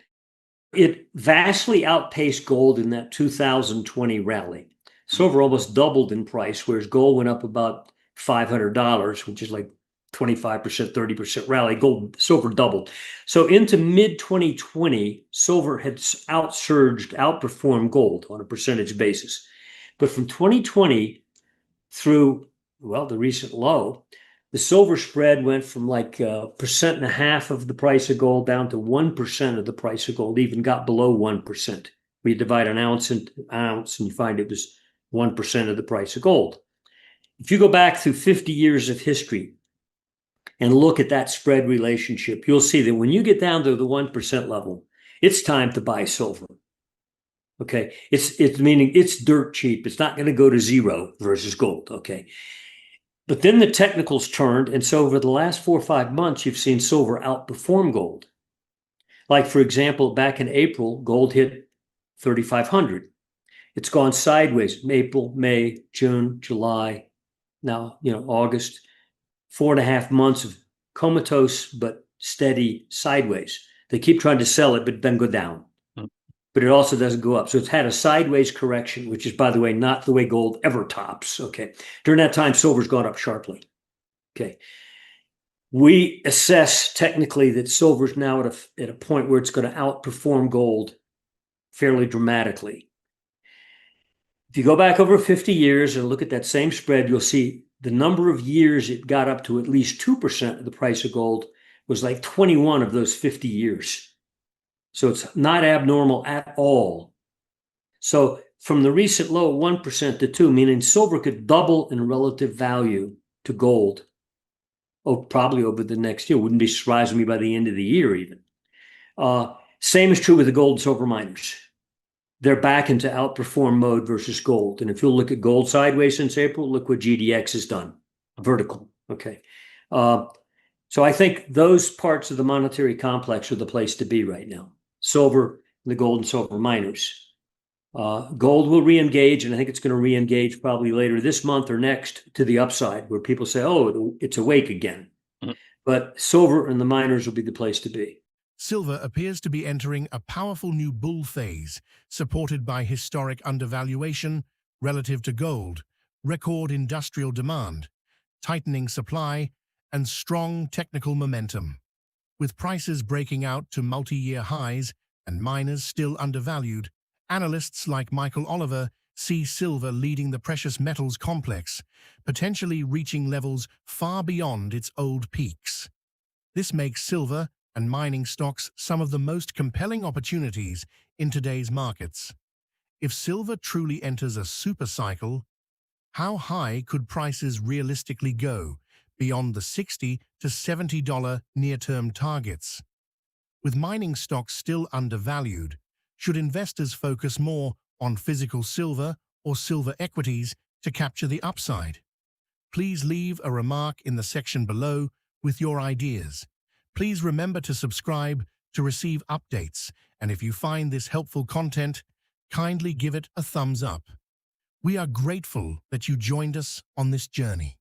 It vastly outpaced gold in that 2020 rally. Silver almost doubled in price, whereas gold went up about $500, which is like 25%, 30% rally. Silver doubled. So into mid 2020, silver had outperformed gold on a percentage basis. But from 2020 through, the recent low, the silver spread went from like 1.5% of the price of gold down to 1% of the price of gold, even got below 1%. We divide an ounce into ounce and you find it was 1% of the price of gold. If you go back through 50 years of history and look at that spread relationship, you'll see that when you get down to the 1% level, it's time to buy silver. Okay, it's meaning it's dirt cheap. It's not going to go to zero versus gold. Okay. But then the technicals turned, and so over the last 4 or 5 months, you've seen silver outperform gold. Like, for example, back in April, gold hit 3,500. It's gone sideways, April, May, June, July, now, August. 4.5 months of comatose but steady sideways. They keep trying to sell it, but then go down. But it also doesn't go up. So it's had a sideways correction, which is, by the way, not the way gold ever tops. Okay. During that time, silver's gone up sharply. Okay. We assess technically that silver's now at a point where it's going to outperform gold fairly dramatically. If you go back over 50 years and look at that same spread, you'll see the number of years it got up to at least 2% of the price of gold was like 21 of those 50 years. So it's not abnormal at all. So from the recent low of 1% to 2%, meaning silver could double in relative value to gold, probably over the next year. Wouldn't be surprising me by the end of the year even. Same is true with the gold and silver miners. They're back into outperform mode versus gold. And if you'll look at gold sideways since April, look what GDX has done, vertical. Okay. So I think those parts of the monetary complex are the place to be right now. Silver, the gold and silver miners. Gold will re-engage, and I think it's going to re-engage probably later this month or next to the upside, where people say, oh, it's awake again. Mm-hmm. But silver and the miners will be the place to be. Silver appears to be entering a powerful new bull phase, supported by historic undervaluation relative to gold, record industrial demand, tightening supply, and strong technical momentum. With prices breaking out to multi-year highs and miners still undervalued, analysts like Michael Oliver see silver leading the precious metals complex, potentially reaching levels far beyond its old peaks. This makes silver and mining stocks some of the most compelling opportunities in today's markets. If silver truly enters a supercycle, how high could prices realistically go beyond the $60 to $70 near-term targets? With mining stocks still undervalued, should investors focus more on physical silver or silver equities to capture the upside? Please leave a remark in the section below with your ideas. Please remember to subscribe to receive updates, and if you find this helpful content, kindly give it a thumbs up. We are grateful that you joined us on this journey.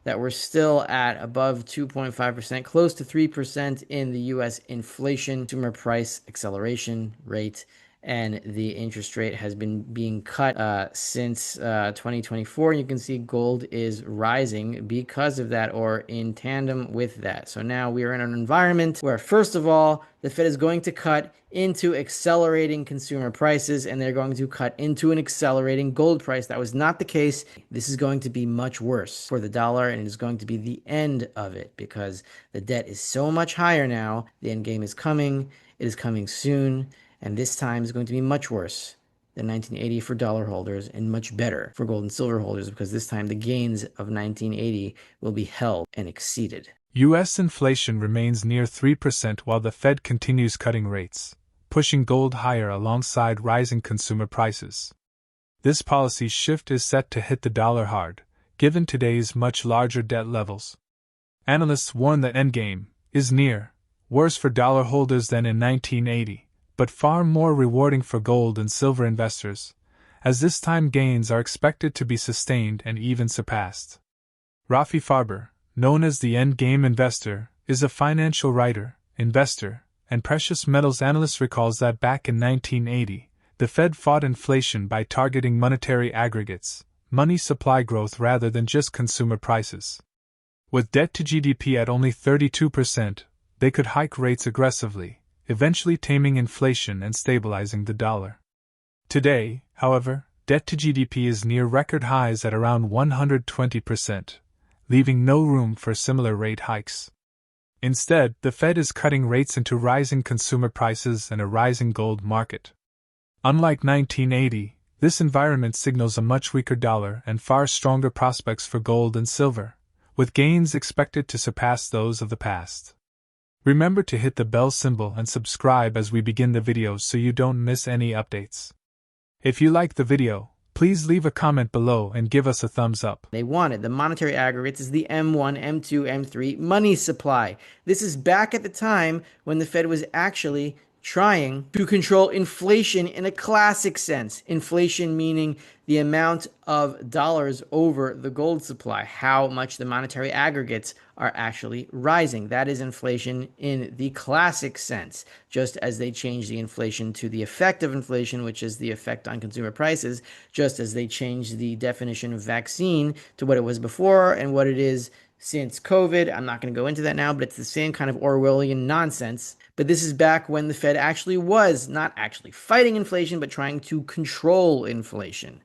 that we're still at above 2.5%, close to 3% in the US inflation, consumer price acceleration rate, and the interest rate has been being cut since 2024. You can see gold is rising because of that, or in tandem with that. So now we are in an environment where, first of all, the Fed is going to cut into accelerating consumer prices, and they're going to cut into an accelerating gold price. That was not the case. This is going to be much worse for the dollar, and it is going to be the end of it because the debt is so much higher now. The end game is coming. It is coming soon. And this time is going to be much worse than 1980 for dollar holders and much better for gold and silver holders, because this time the gains of 1980 will be held and exceeded. U.S. inflation remains near 3% while the Fed continues cutting rates, pushing gold higher alongside rising consumer prices. This policy shift is set to hit the dollar hard, given today's much larger debt levels. Analysts warn that endgame is near, worse for dollar holders than in 1980. But far more rewarding for gold and silver investors, as this time gains are expected to be sustained and even surpassed. Rafi Farber, known as the Endgame Investor, is a financial writer, investor, and precious metals analyst. Recalls that back in 1980, the Fed fought inflation by targeting monetary aggregates, money supply growth rather than just consumer prices. With debt to GDP at only 32%, they could hike rates aggressively, eventually taming inflation and stabilizing the dollar. Today, however, debt to GDP is near record highs at around 120%, leaving no room for similar rate hikes. Instead, the Fed is cutting rates into rising consumer prices and a rising gold market. Unlike 1980, this environment signals a much weaker dollar and far stronger prospects for gold and silver, with gains expected to surpass those of the past. Remember to hit the bell symbol and subscribe as we begin the videos so you don't miss any updates. If you like the video, please leave a comment below and give us a thumbs up. They wanted the monetary aggregates is the M1, M2, M3 money supply. This is back at the time when the Fed was actually trying to control inflation in a classic sense. Inflation meaning the amount of dollars over the gold supply, how much the monetary aggregates are actually rising. That is inflation in the classic sense. Just as they changed the inflation to the effect of inflation, which is the effect on consumer prices, just as they changed the definition of vaccine to what it was before and what it is since COVID. I'm not going to go into that now, but it's the same kind of Orwellian nonsense. But this is back when the Fed actually was not actually fighting inflation, but trying to control inflation,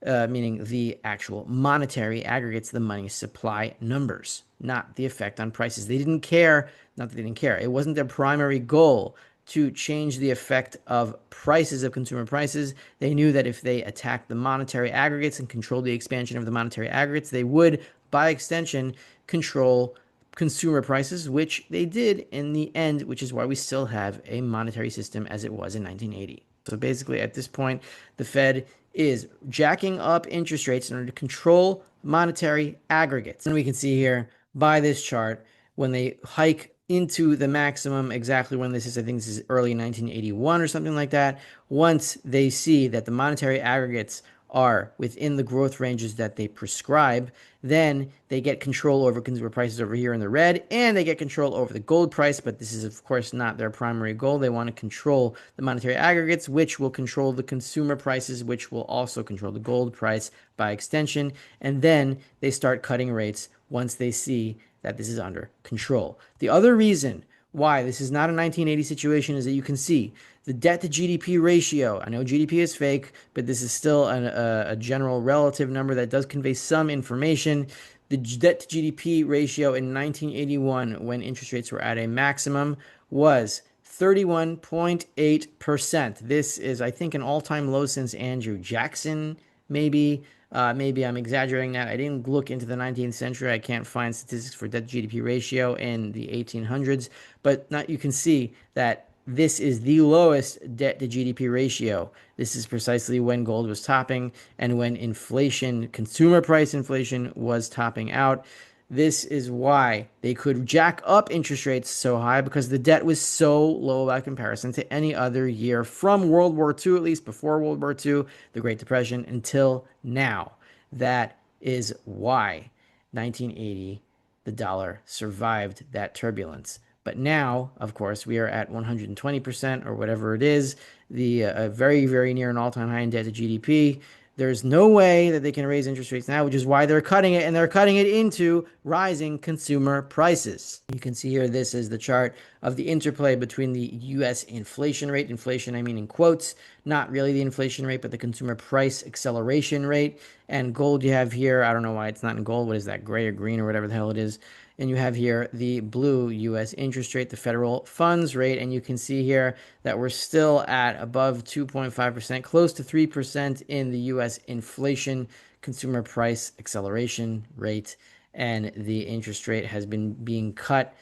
meaning the actual monetary aggregates, the money supply numbers, not the effect on prices. They didn't care, not that they didn't care. It wasn't their primary goal to change the effect of prices, of consumer prices. They knew that if they attacked the monetary aggregates and controlled the expansion of the monetary aggregates, they would, by extension, control consumer prices, which they did in the end, which is why we still have a monetary system as it was in 1980. So basically, at this point, the Fed is jacking up interest rates in order to control monetary aggregates. And we can see here by this chart, when they hike into the maximum, exactly when this is, I think this is early 1981 or something like that, once they see that the monetary aggregates are within the growth ranges that they prescribe, then they get control over consumer prices over here in the red, and they get control over the gold price. But this is, of course, not their primary goal. They want to control the monetary aggregates, which will control the consumer prices, which will also control the gold price by extension. And then they start cutting rates once they see that this is under control. The other reason why this is not a 1980 situation is that you can see the debt to GDP ratio. I know GDP is fake, but this is still a general relative number that does convey some information. The debt to GDP ratio in 1981, when interest rates were at a maximum, was 31.8%. This is, I think, an all-time low since Andrew Jackson, maybe. Maybe I'm exaggerating that. I didn't look into the 19th century. I can't find statistics for debt to GDP ratio in the 1800s, but you can see that this is the lowest debt to GDP ratio. This is precisely when gold was topping and when inflation, consumer price inflation, was topping out. This is why they could jack up interest rates so high, because the debt was so low by comparison to any other year from World War II, at least before World War II, the Great Depression, until now. That is why. 1980, the dollar survived that turbulence. But now, of course, we are at 120% or whatever it is, the very, very near an all-time high in debt to GDP. There's no way that they can raise interest rates now, which is why they're cutting it, and they're cutting it into rising consumer prices. You can see here, this is the chart of the interplay between the US inflation rate, inflation I mean in quotes, not really the inflation rate, but the consumer price acceleration rate. And gold you have here, I don't know why it's not in gold, what is that, gray or green or whatever the hell it is. And you have here the blue US interest rate, the federal funds rate, and you can see here that we're still at above 2.5%, close to 3% in the US inflation consumer price acceleration rate, and the interest rate has been being cut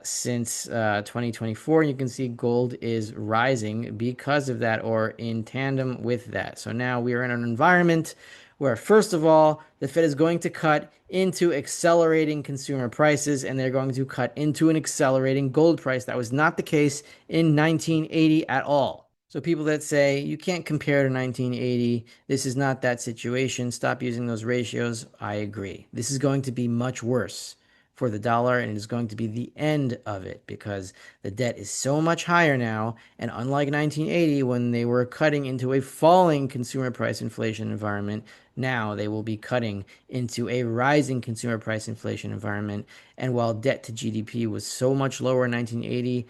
since 2024. You can see gold is rising because of that, or in tandem with that. So now we are in an environment where, first of all, the Fed is going to cut into accelerating consumer prices, and they're going to cut into an accelerating gold price. That was not the case in 1980 at all. So people that say you can't compare to 1980, this is not that situation, stop using those ratios, I agree. This is going to be much worse for the dollar, and it is going to be the end of it because the debt is so much higher now. And unlike 1980, when they were cutting into a falling consumer price inflation environment, now they will be cutting into a rising consumer price inflation environment. And while debt to GDP was so much lower in 1980,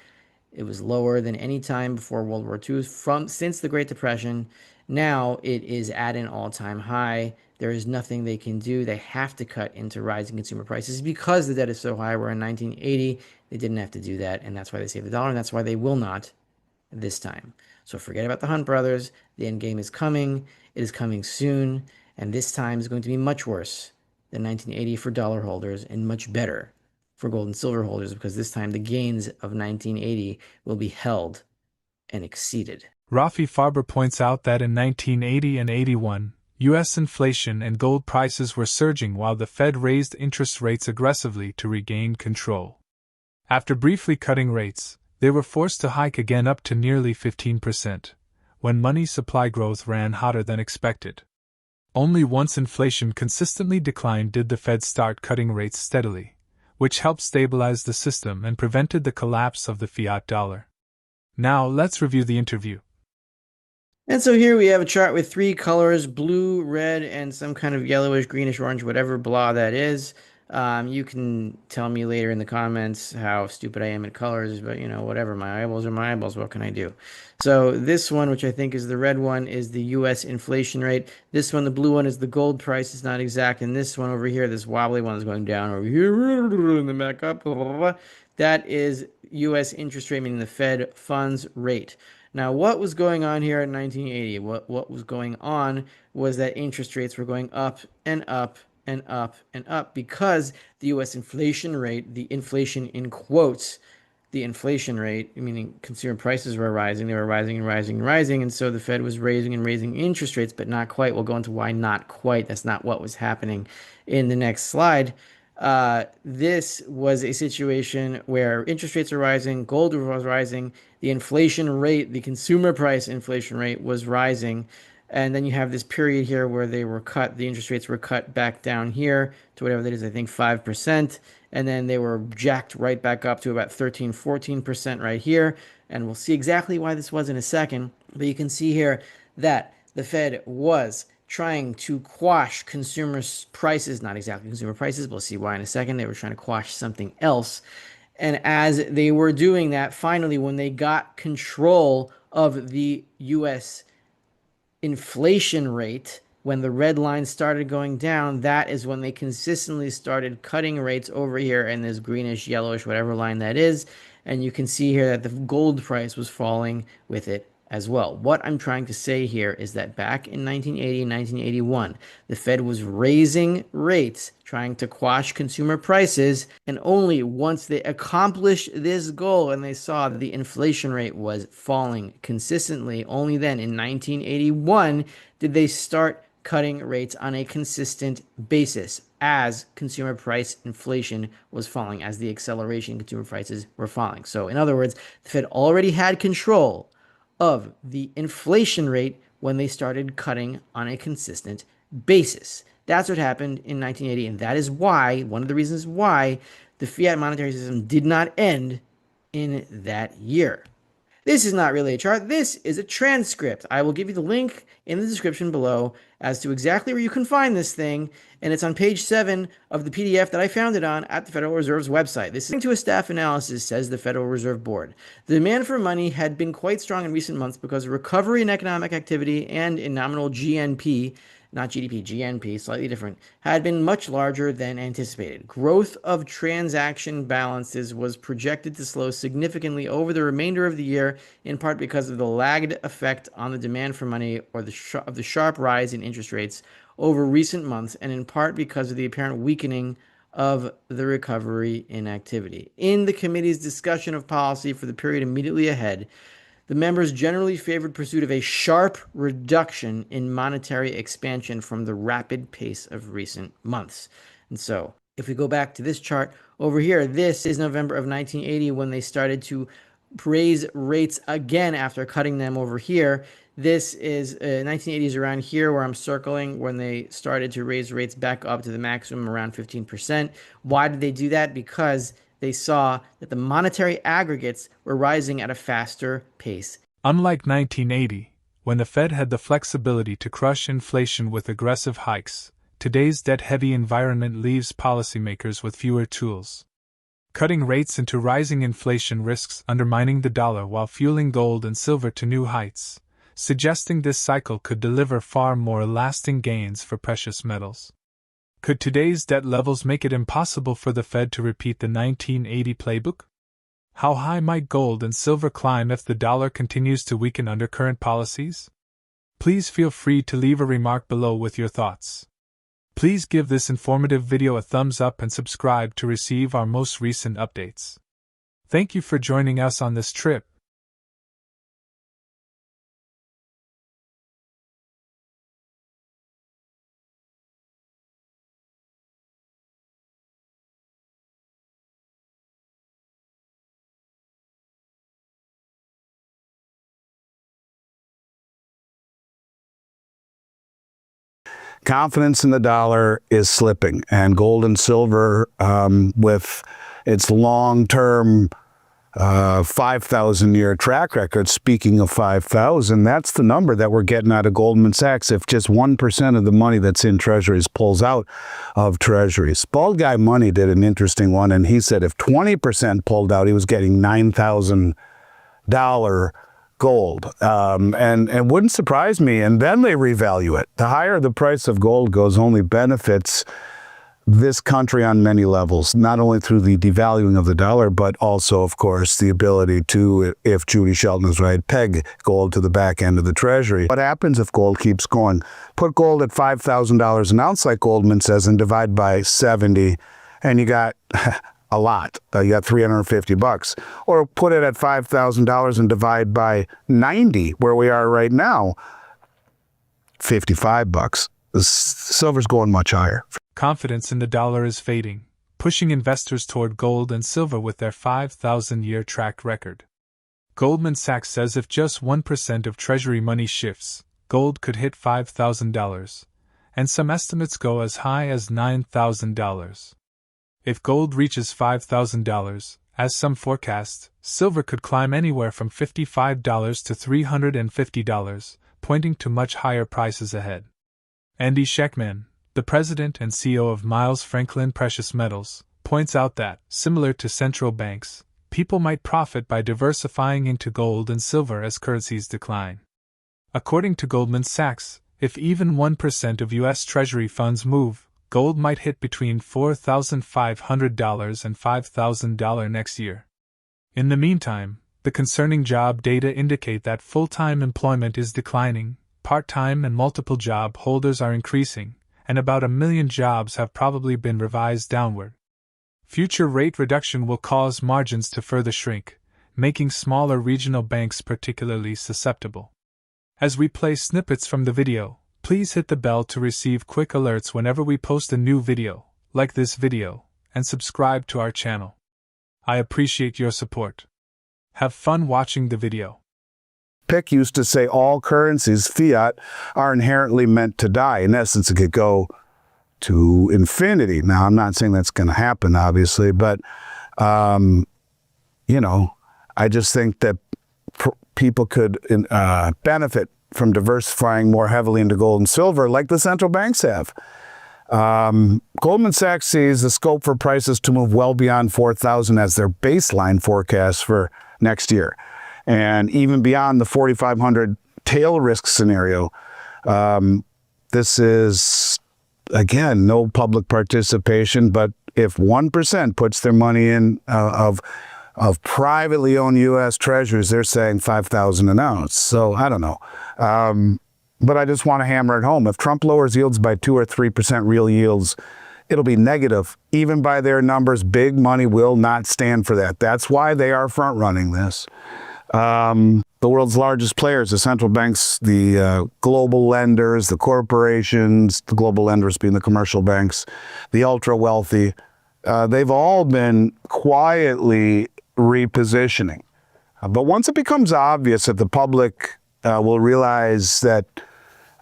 it was lower than any time before World War II since the Great Depression. Now it is at an all-time high. There is nothing they can do. They have to cut into rising consumer prices because the debt is so high. Where in 1980, they didn't have to do that, and that's why they saved the dollar, and that's why they will not this time. So forget about the Hunt brothers. The end game is coming. It is coming soon, and this time is going to be much worse than 1980 for dollar holders and much better for gold and silver holders, because this time the gains of 1980 will be held and exceeded. Rafi Farber points out that in 1980 and 81, U.S. inflation and gold prices were surging while the Fed raised interest rates aggressively to regain control. After briefly cutting rates, they were forced to hike again up to nearly 15%, when money supply growth ran hotter than expected. Only once inflation consistently declined did the Fed start cutting rates steadily, which helped stabilize the system and prevented the collapse of the fiat dollar. Now let's review the interview. And so here we have a chart with three colors, blue, red, and some kind of yellowish, greenish, orange, whatever blah that is. You can tell me later in the comments how stupid I am at colors, but whatever, my eyeballs are my eyeballs, what can I do? So this one, which I think is the red one, is the US inflation rate. This one, the blue one, is the gold price. It's not exact. And this one over here, this wobbly one is going down over here, and then back up, blah, blah, blah. That is US interest rate, meaning the Fed funds rate. Now, what was going on here in 1980? What was going on was that interest rates were going up and up and up and up because the U.S. inflation rate, the inflation in quotes, the inflation rate, meaning consumer prices were rising. They were rising and rising and rising. And so the Fed was raising and raising interest rates, but not quite. We'll go into why not quite. That's not what was happening in the next slide. This was a situation where interest rates are rising, gold was rising, the inflation rate, the consumer price inflation rate was rising. And then you have this period here where they were cut, the interest rates were cut back down here to whatever that is, I think 5%. And then they were jacked right back up to about 13, 14% right here. And we'll see exactly why this was in a second. But you can see here that the Fed was trying to quash consumer prices, not exactly consumer prices, we'll see why in a second. They were trying to quash something else. And as they were doing that, finally, when they got control of the US inflation rate, when the red line started going down, that is when they consistently started cutting rates over here in this greenish, yellowish, whatever line that is. And you can see here that the gold price was falling with it as well. What I'm trying to say here is that back in 1980 and 1981, the Fed was raising rates, trying to quash consumer prices, and only once they accomplished this goal and they saw that the inflation rate was falling consistently, only then in 1981 did they start cutting rates on a consistent basis as consumer price inflation was falling, as the acceleration in consumer prices were falling. So in other words, the Fed already had control of the inflation rate when they started cutting on a consistent basis. That's what happened in 1980, and that is why, one of the reasons why, the fiat monetary system did not end in that year. This is not really a chart. This is a transcript. I will give you the link in the description below as to exactly where you can find this thing, and it's on page 7 of the PDF that I found it on at the Federal Reserve's website. This is to a staff analysis, says the Federal Reserve Board. The demand for money had been quite strong in recent months because of recovery in economic activity and in nominal GNP, not GDP, GNP, slightly different, had been much larger than anticipated. Growth of transaction balances was projected to slow significantly over the remainder of the year, in part because of the lagged effect on the demand for money or of the sharp rise in interest rates over recent months, and in part because of the apparent weakening of the recovery in activity. In the committee's discussion of policy for the period immediately ahead, the members generally favored pursuit of a sharp reduction in monetary expansion from the rapid pace of recent months. And so, if we go back to this chart over here, this is November of 1980 when they started to raise rates again after cutting them over here. This is 1980s around here where I'm circling when they started to raise rates back up to the maximum around 15%. Why did they do that? Because they saw that the monetary aggregates were rising at a faster pace. Unlike 1980, when the Fed had the flexibility to crush inflation with aggressive hikes, today's debt-heavy environment leaves policymakers with fewer tools. Cutting rates into rising inflation risks undermining the dollar while fueling gold and silver to new heights, suggesting this cycle could deliver far more lasting gains for precious metals. Could today's debt levels make it impossible for the Fed to repeat the 1980 playbook? How high might gold and silver climb if the dollar continues to weaken under current policies? Please feel free to leave a remark below with your thoughts. Please give this informative video a thumbs up and subscribe to receive our most recent updates. Thank you for joining us on this trip. Confidence in the dollar is slipping, and gold and silver, with its long-term 5,000-year track record, speaking of 5,000, that's the number that we're getting out of Goldman Sachs if just 1% of the money that's in Treasuries pulls out of Treasuries. Bald Guy Money did an interesting one, and he said if 20% pulled out, he was getting $9,000 gold, and wouldn't surprise me. And then they revalue it. The higher the price of gold goes, only benefits this country on many levels, not only through the devaluing of the dollar, but also, of course, the ability to, if Judy Shelton is right, peg gold to the back end of the Treasury. What happens if gold keeps going? Put gold at $5,000 an ounce, like Goldman says, and divide by 70, and you got a lot. You got $350. Or put it at $5,000 and divide by 90, where we are right now, $55. The silver's going much higher. Confidence in the dollar is fading, pushing investors toward gold and silver with their 5,000-year track record. Goldman Sachs says if just 1% of Treasury money shifts, gold could hit $5,000, and some estimates go as high as $9,000. If gold reaches $5,000, as some forecast, silver could climb anywhere from $55 to $350, pointing to much higher prices ahead. Andy Schectman, the president and CEO of Miles Franklin Precious Metals, points out that, similar to central banks, people might profit by diversifying into gold and silver as currencies decline. According to Goldman Sachs, if even 1% of U.S. Treasury funds move, gold might hit between $4,500 and $5,000 next year. In the meantime, the concerning job data indicate that full-time employment is declining, part-time and multiple job holders are increasing, and about 1 million jobs have probably been revised downward. Future rate reduction will cause margins to further shrink, making smaller regional banks particularly susceptible. As we play snippets from the video, please hit the bell to receive quick alerts whenever we post a new video, like this video, and subscribe to our channel. I appreciate your support. Have fun watching the video. Pick used to say all currencies, fiat, are inherently meant to die. In essence, it could go to infinity. Now, I'm not saying that's going to happen, obviously, but, you know, I just think that people could benefit from diversifying more heavily into gold and silver like the central banks have. Goldman Sachs sees the scope for prices to move well beyond 4,000 as their baseline forecast for next year. And even beyond the 4,500 tail risk scenario. This is, again, no public participation, but if 1% puts their money in of privately owned U.S. treasuries, they're saying 5,000 an ounce. So I don't know. But I just want to hammer it home. If Trump lowers yields by 2 or 3% real yields, it'll be negative. Even by their numbers, big money will not stand for that. That's why they are front running this. The world's largest players, the central banks, the global lenders, the corporations, the global lenders being the commercial banks, the ultra wealthy, they've all been quietly repositioning. But once it becomes obvious that the public will realize that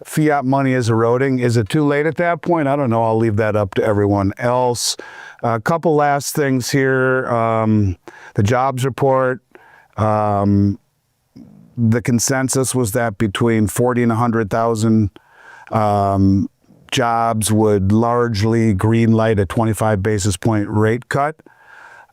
fiat money is eroding, is it too late at that point? I don't know. I'll leave that up to everyone else. A couple last things here. The jobs report. The consensus was that between 40 and 100,000 jobs would largely green light a 25 basis point rate cut.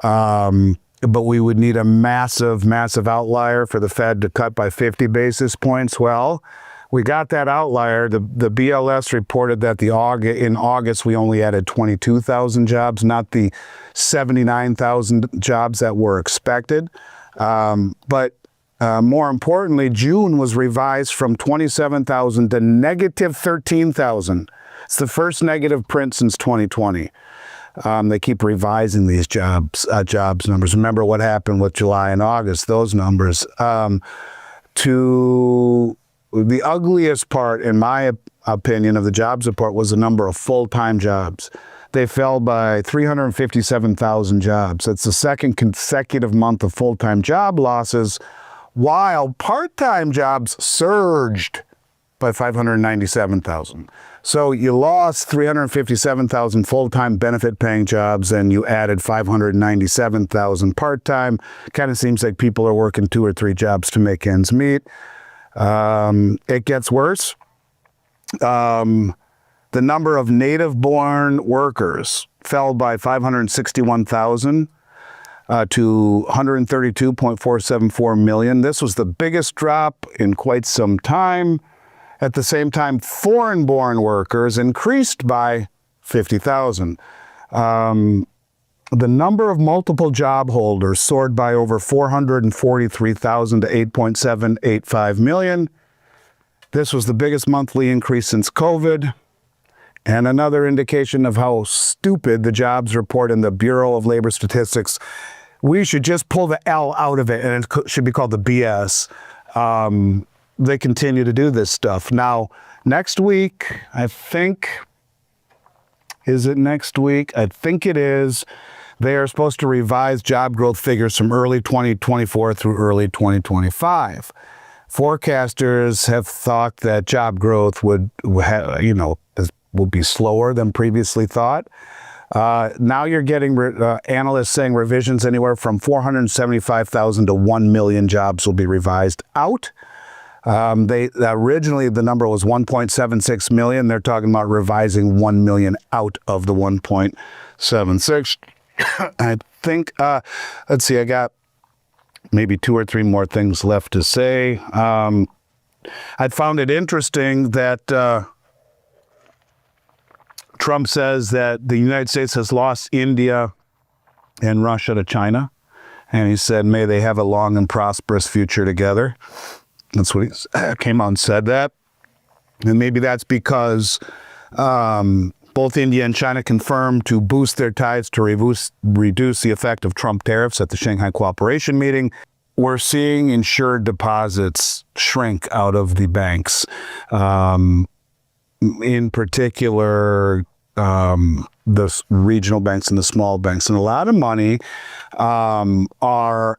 But we would need a massive, massive outlier for the Fed to cut by 50 basis points. Well, we got that outlier. The BLS reported that in August we only added 22,000 jobs, not the 79,000 jobs that were expected. But more importantly, June was revised from 27,000 to negative 13,000. It's the first negative print since 2020. They keep revising these jobs numbers. Remember what happened with July and August, those numbers. To the ugliest part, in my opinion, of the jobs report was the number of full-time jobs. They fell by 357,000 jobs. It's the second consecutive month of full-time job losses, while part-time jobs surged by 597,000. So you lost 357,000 full-time benefit-paying jobs, and you added 597,000 part-time. Kind of seems like people are working 2 or 3 jobs to make ends meet. It gets worse. The number of native-born workers fell by 561,000 to 132.474 million. This was the biggest drop in quite some time. At the same time, foreign-born workers increased by 50,000. The number of multiple job holders soared by over 443,000 to 8.785 million. This was the biggest monthly increase since COVID. And another indication of how stupid the jobs report in the Bureau of Labor Statistics. We should just pull the L out of it, and it should be called the BS. They continue to do this stuff. Now, next week, I think, is it next week? I think it is. They are supposed to revise job growth figures from early 2024 through early 2025. Forecasters have thought that job growth will be slower than previously thought. Now you're getting analysts saying revisions anywhere from 475,000 to 1 million jobs will be revised out. Originally the number was 1.76 million. They're talking about revising 1 million out of the 1.76. I think, let's see, I got maybe 2 or 3 more things left to say. I found it interesting that Trump says that the United States has lost India and Russia to China. And he said, may they have a long and prosperous future together. That's what he came out and said that. And maybe that's because both India and China confirmed to boost their ties to reduce the effect of Trump tariffs at the Shanghai Cooperation meeting. We're seeing insured deposits shrink out of the banks. In particular, the regional banks and the small banks, and a lot of money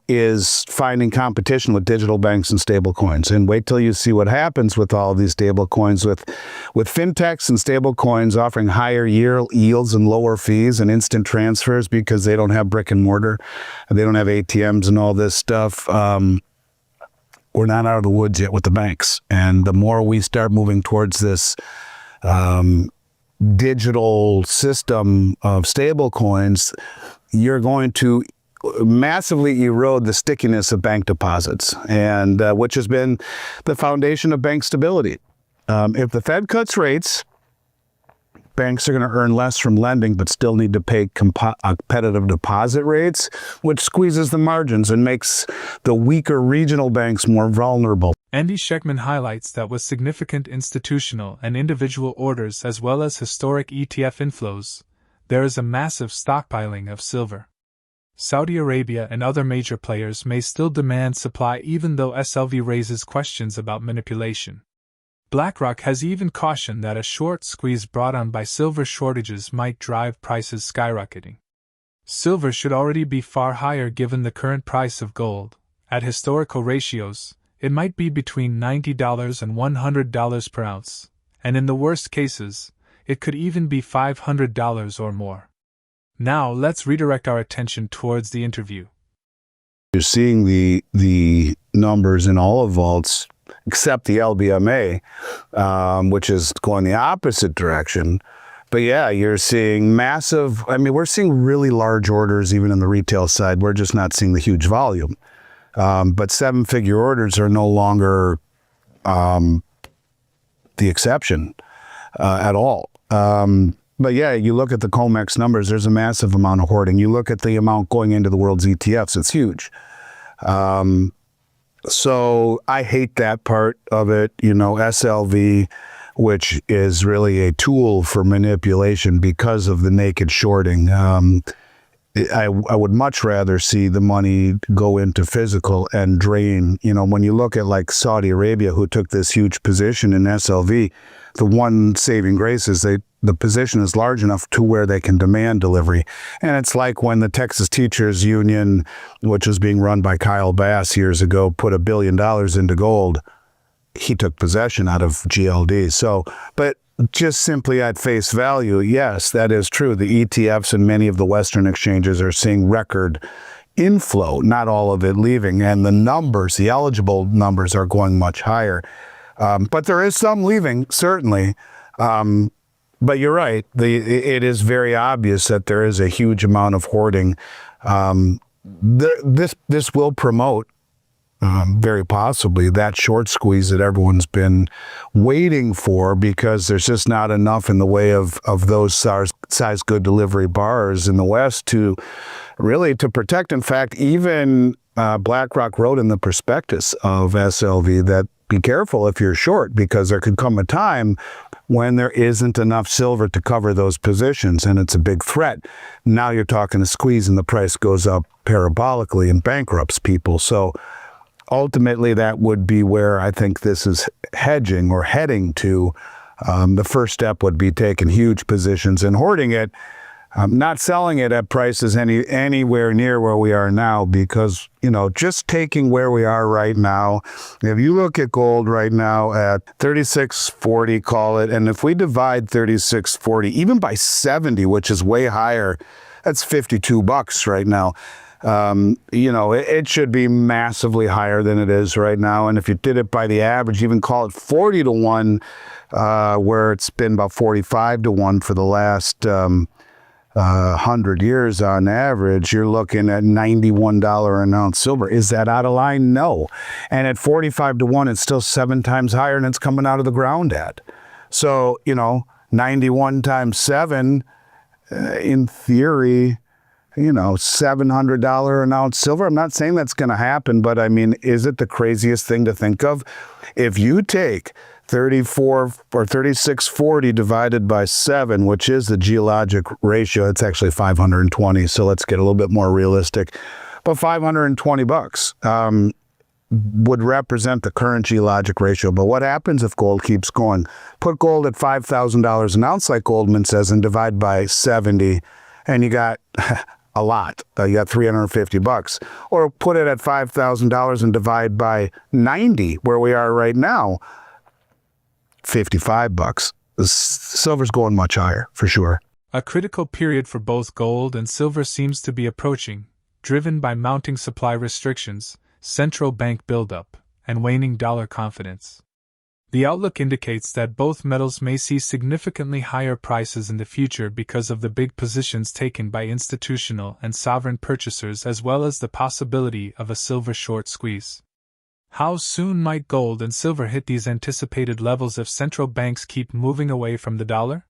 is finding competition with digital banks and stable coins. And wait till you see what happens with all these stable coins, with fintechs and stable coins offering higher yields and lower fees and instant transfers because they don't have brick and mortar, and they don't have ATMs and all this stuff. We're not out of the woods yet with the banks. And the more we start moving towards this digital system of stable coins, you're going to massively erode the stickiness of bank deposits, and which has been the foundation of bank stability. If the Fed cuts rates, banks are going to earn less from lending, but still need to pay competitive deposit rates, which squeezes the margins and makes the weaker regional banks more vulnerable. Andy Schekman highlights that with significant institutional and individual orders as well as historic ETF inflows, there is a massive stockpiling of silver. Saudi Arabia and other major players may still demand supply even though SLV raises questions about manipulation. BlackRock has even cautioned that a short squeeze brought on by silver shortages might drive prices skyrocketing. Silver should already be far higher given the current price of gold. At historical ratios, it might be between $90 and $100 per ounce, and in the worst cases, it could even be $500 or more. Now let's redirect our attention towards the interview. You're seeing the numbers in all of vaults, except the LBMA, which is going the opposite direction. But yeah, you're seeing massive, we're seeing really large orders even in the retail side. We're just not seeing the huge volume. But seven-figure orders are no longer the exception at all. But yeah, you look at the COMEX numbers, there's a massive amount of hoarding. You look at the amount going into the world's ETFs, it's huge. So I hate that part of it, SLV, which is really a tool for manipulation because of the naked shorting. I would much rather see the money go into physical and drain. When you look at like Saudi Arabia, who took this huge position in SLV, the one saving grace is the position is large enough to where they can demand delivery. And it's like when the Texas Teachers Union, which was being run by Kyle Bass years ago, put $1 billion into gold. He took possession out of GLD. So, but just simply at face value, yes, that is true. The ETFs and many of the Western exchanges are seeing record inflow, not all of it leaving. And the numbers, the eligible numbers, are going much higher. But there is some leaving, certainly. But you're right. It is very obvious that there is a huge amount of hoarding. This will promote, very possibly, that short squeeze that everyone's been waiting for, because there's just not enough in the way of those size good delivery bars in the West to really to protect. In fact, even BlackRock wrote in the prospectus of SLV that be careful if you're short, because there could come a time when there isn't enough silver to cover those positions, and it's a big threat. Now you're talking a squeeze and the price goes up parabolically and bankrupts people. So ultimately that would be where I think this is hedging or heading to. The first step would be taking huge positions and hoarding it, not selling it at prices anywhere near where we are now, because, just taking where we are right now, if you look at gold right now at 3640, call it, and if we divide 3640 even by 70, which is way higher, that's $52 right now. It should be massively higher than it is right now. And if you did it by the average, even call it 40 to 1, where it's been about 45 to 1 for the last 100 years on average, you're looking at $91 an ounce silver. Is that out of line? No. And at 45 to 1, it's still 7 times higher than it's coming out of the ground at. So, 91 times 7, in theory, $700 an ounce silver. I'm not saying that's going to happen, but is it the craziest thing to think of? If you take 34 or 3640 divided by 7, which is the geologic ratio, it's actually 520. So let's get a little bit more realistic. But $520. would represent the current geologic ratio. But what happens if gold keeps going? Put gold at $5,000 an ounce, like Goldman says, and divide by 70, and you got a lot. You got $350. Or put it at $5,000 and divide by 90, where we are right now, $55. Silver's going much higher, for sure. A critical period for both gold and silver seems to be approaching, driven by mounting supply restrictions, central bank buildup, and waning dollar confidence. The outlook indicates that both metals may see significantly higher prices in the future because of the big positions taken by institutional and sovereign purchasers, as well as the possibility of a silver short squeeze. How soon might gold and silver hit these anticipated levels if central banks keep moving away from the dollar?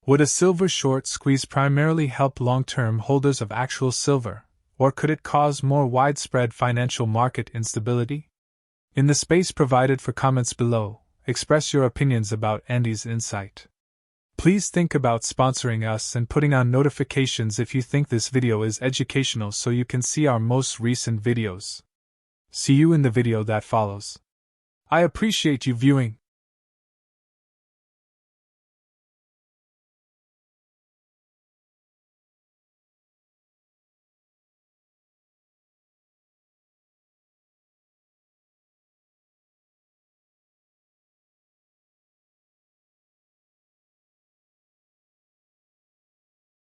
Would a silver short squeeze primarily help long-term holders of actual silver, or could it cause more widespread financial market instability? In the space provided for comments below, express your opinions about Andy's insight. Please think about sponsoring us and putting on notifications if you think this video is educational so you can see our most recent videos. See you in the video that follows. I appreciate you viewing.